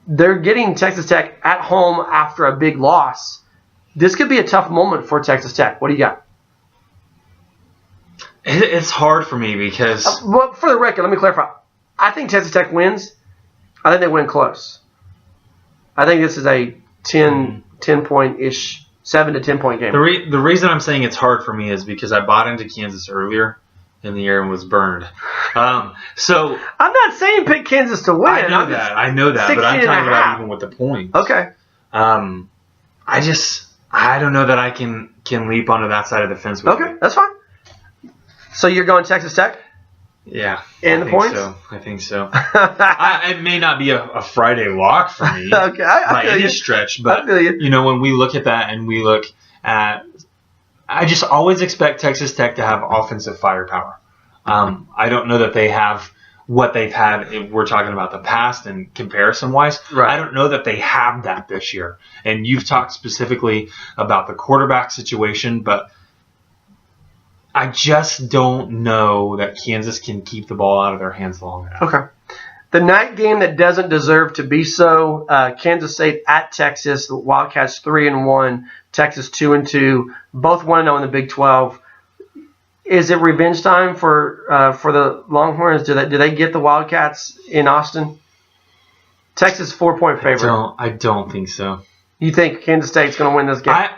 They're getting Texas Tech at home after a big loss. This could be a tough moment for Texas Tech. What do you got? It's hard for me because... Well, for the record, let me clarify. I think Texas Tech wins. I think they win close. I think this is a 10-point-ish, 7 to 10-point game. The reason I'm saying it's hard for me is because I bought into Kansas earlier in the year and was burned. So I'm not saying pick Kansas to win. I know that, but I'm talking about even with the points. Okay. I don't know that I can leap onto that side of the fence with you. That's fine. So you're going Texas Tech? Yeah. And the points? I think so. It may not be a Friday lock for me by any stretch, but when we look at that and we look at, I just always expect Texas Tech to have offensive firepower. I don't know that they have what they've had if we're talking about the past and comparison-wise. Right. I don't know that they have that this year. And you've talked specifically about the quarterback situation, but I just don't know that Kansas can keep the ball out of their hands long enough. Okay. The night game that doesn't deserve to be so, Kansas State at Texas, the Wildcats 3-1, Texas 2-2, both 1-0 in the Big 12. Is it revenge time for the Longhorns? Do they get the Wildcats in Austin? Texas 4-point favorite. I don't think so. You think Kansas State's going to win this game?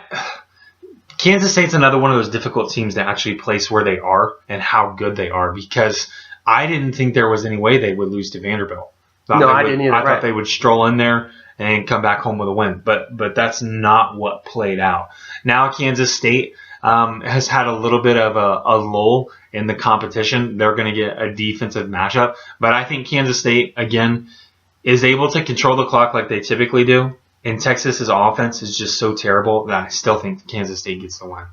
Kansas State's another one of those difficult teams to actually place where they are and how good they are because I didn't think there was any way they would lose to Vanderbilt. I didn't either. I thought they would stroll in there and come back home with a win, but that's not what played out. Now Kansas State has had a little bit of a lull in the competition. They're going to get a defensive matchup, but I think Kansas State, again, is able to control the clock like they typically do. And Texas's offense is just so terrible that I still think Kansas State gets the win.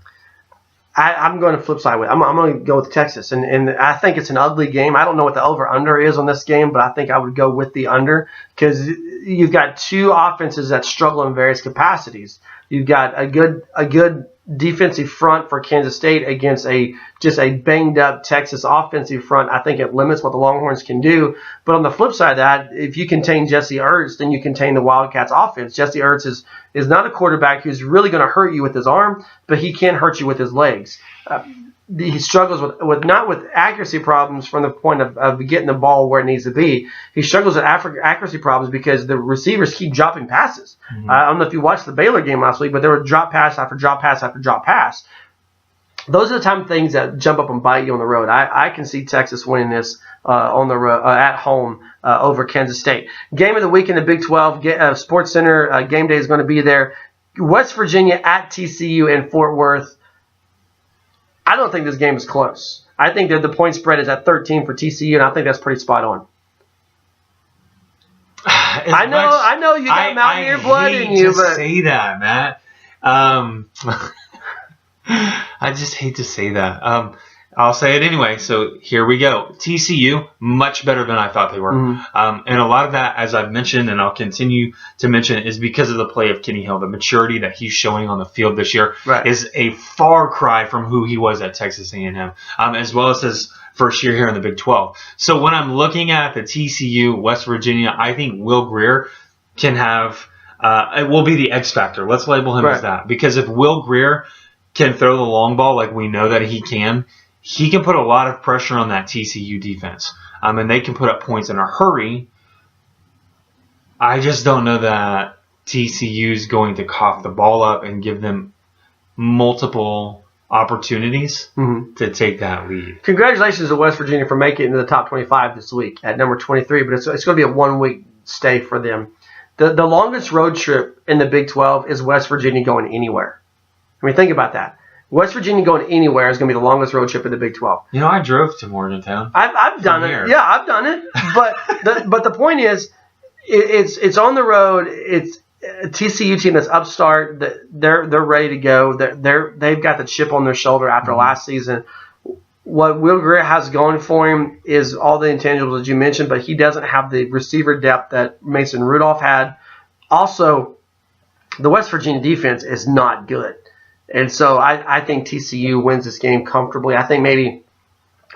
I'm going to flip side with. I'm going to go with Texas, and I think it's an ugly game. I don't know what the over/under is on this game, but I think I would go with the under because you've got two offenses that struggle in various capacities. You've got a good defensive front for Kansas State against just a banged up Texas offensive front. I think it limits what the Longhorns can do. But on the flip side of that, if you contain Jesse Ertz, then you contain the Wildcats offense. Jesse Ertz is not a quarterback who's really going to hurt you with his arm, but he can hurt you with his legs. He struggles with not with accuracy problems from the point of getting the ball where it needs to be. He struggles with accuracy problems because the receivers keep dropping passes. Mm-hmm. I don't know if you watched the Baylor game last week, but there were drop pass after drop pass after drop pass. Those are the type of things that jump up and bite you on the road. I can see Texas winning this on the road, at home over Kansas State. Game of the week in the Big 12. Sports Center game day is going to be there. West Virginia at TCU in Fort Worth. I don't think this game is close. I think that the point spread is at 13 for TCU, and I think that's pretty spot on. I know you got Mountaineer blood in you, but say that, Matt. I just hate to say that. I'll say it anyway. So here we go. TCU, much better than I thought they were. Mm-hmm. And a lot of that, as I've mentioned, and I'll continue to mention, is because of the play of Kenny Hill. The maturity that he's showing on the field this year is a far cry from who he was at Texas A&M, as well as his first year here in the Big 12. So when I'm looking at the TCU, West Virginia, I think Will Grier can have it will be the X factor. Let's label him as that. Because if Will Grier can throw the long ball like we know that he can put a lot of pressure on that TCU defense. And they can put up points in a hurry. I just don't know that TCU is going to cough the ball up and give them multiple opportunities to take that lead. Congratulations to West Virginia for making it into the top 25 this week at number 23, but it's going to be a one-week stay for them. The longest road trip in the Big 12 is West Virginia going anywhere. I mean, think about that. West Virginia going anywhere is going to be the longest road trip in the Big 12. I drove to Morgantown. I've done it. Yeah, I've done it. But the point is, it's on the road. It's a TCU team that's upstart. They're ready to go. They've got the chip on their shoulder after last season. What Will Greer has going for him is all the intangibles that you mentioned, but he doesn't have the receiver depth that Mason Rudolph had. Also, the West Virginia defense is not good. And so I think TCU wins this game comfortably. I think maybe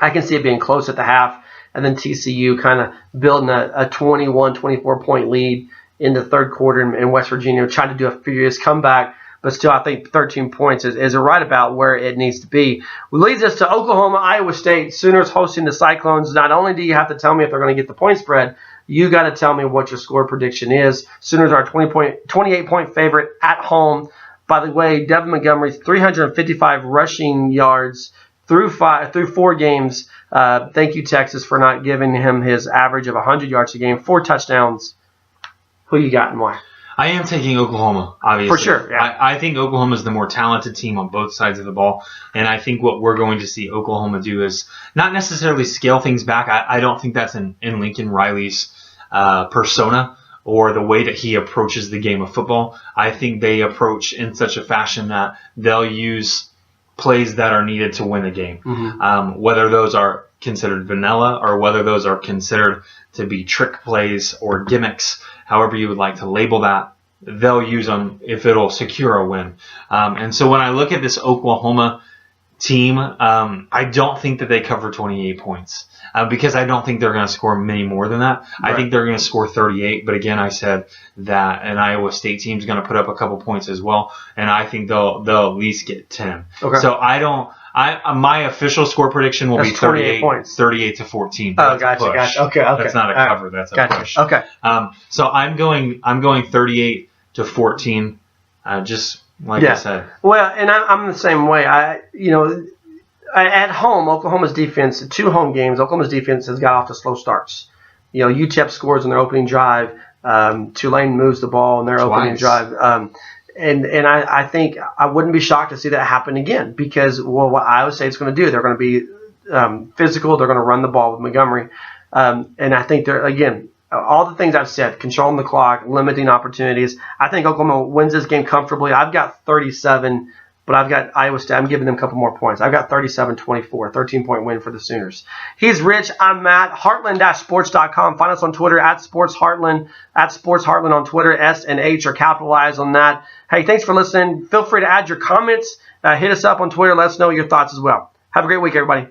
I can see it being close at the half, and then TCU kind of building a 21, 24-point lead in the third quarter, and West Virginia trying to do a furious comeback. But still, I think 13 points is right about where it needs to be. Which leads us to Oklahoma, Iowa State. Sooners hosting the Cyclones. Not only do you have to tell me if they're going to get the point spread, you got to tell me what your score prediction is. Sooners are a 28-point favorite at home. By the way, Devin Montgomery's 355 rushing yards through 4 games. Thank you, Texas, for not giving him his average of 100 yards a game, 4 touchdowns. Who you got and why? I am taking Oklahoma, obviously. For sure, yeah. I think Oklahoma is the more talented team on both sides of the ball, and I think what we're going to see Oklahoma do is not necessarily scale things back. I don't think that's in Lincoln Riley's persona or the way that he approaches the game of football. I think they approach in such a fashion that they'll use plays that are needed to win a game, whether those are considered vanilla or whether those are considered to be trick plays or gimmicks, however you would like to label that, they'll use them if it'll secure a win. And so when I look at this Oklahoma team, I don't think that they cover 28 points because I don't think they're going to score many more than that. Right. I think they're going to score 38. But again, I said that an Iowa State team is going to put up a couple points as well, and I think they'll at least get 10. Okay. So my official score prediction will be 38 to 14. Oh, gotcha. Okay. That's not a cover. That's a push. Okay. So I'm going 38 to 14. Just like I said. Well, and I'm the same way. At home, Oklahoma's defense, 2 home games, Oklahoma's defense has got off to slow starts. UTEP scores in their opening drive. Tulane moves the ball in their opening drive. And I think I wouldn't be shocked to see that happen again because, what Iowa State's going to do, they're going to be physical. They're going to run the ball with Montgomery. And I think they're, again, all the things I've said, controlling the clock, limiting opportunities. I think Oklahoma wins this game comfortably. I've got 37, but I've got Iowa State. I'm giving them a couple more points. I've got 37-24, 13-point win for the Sooners. He's Rich. I'm Matt. Heartland-sports.com. Find us on Twitter @SportsHeartland, @SportsHeartland on Twitter. S and H are capitalized on that. Hey, thanks for listening. Feel free to add your comments. Hit us up on Twitter. Let us know your thoughts as well. Have a great week, everybody.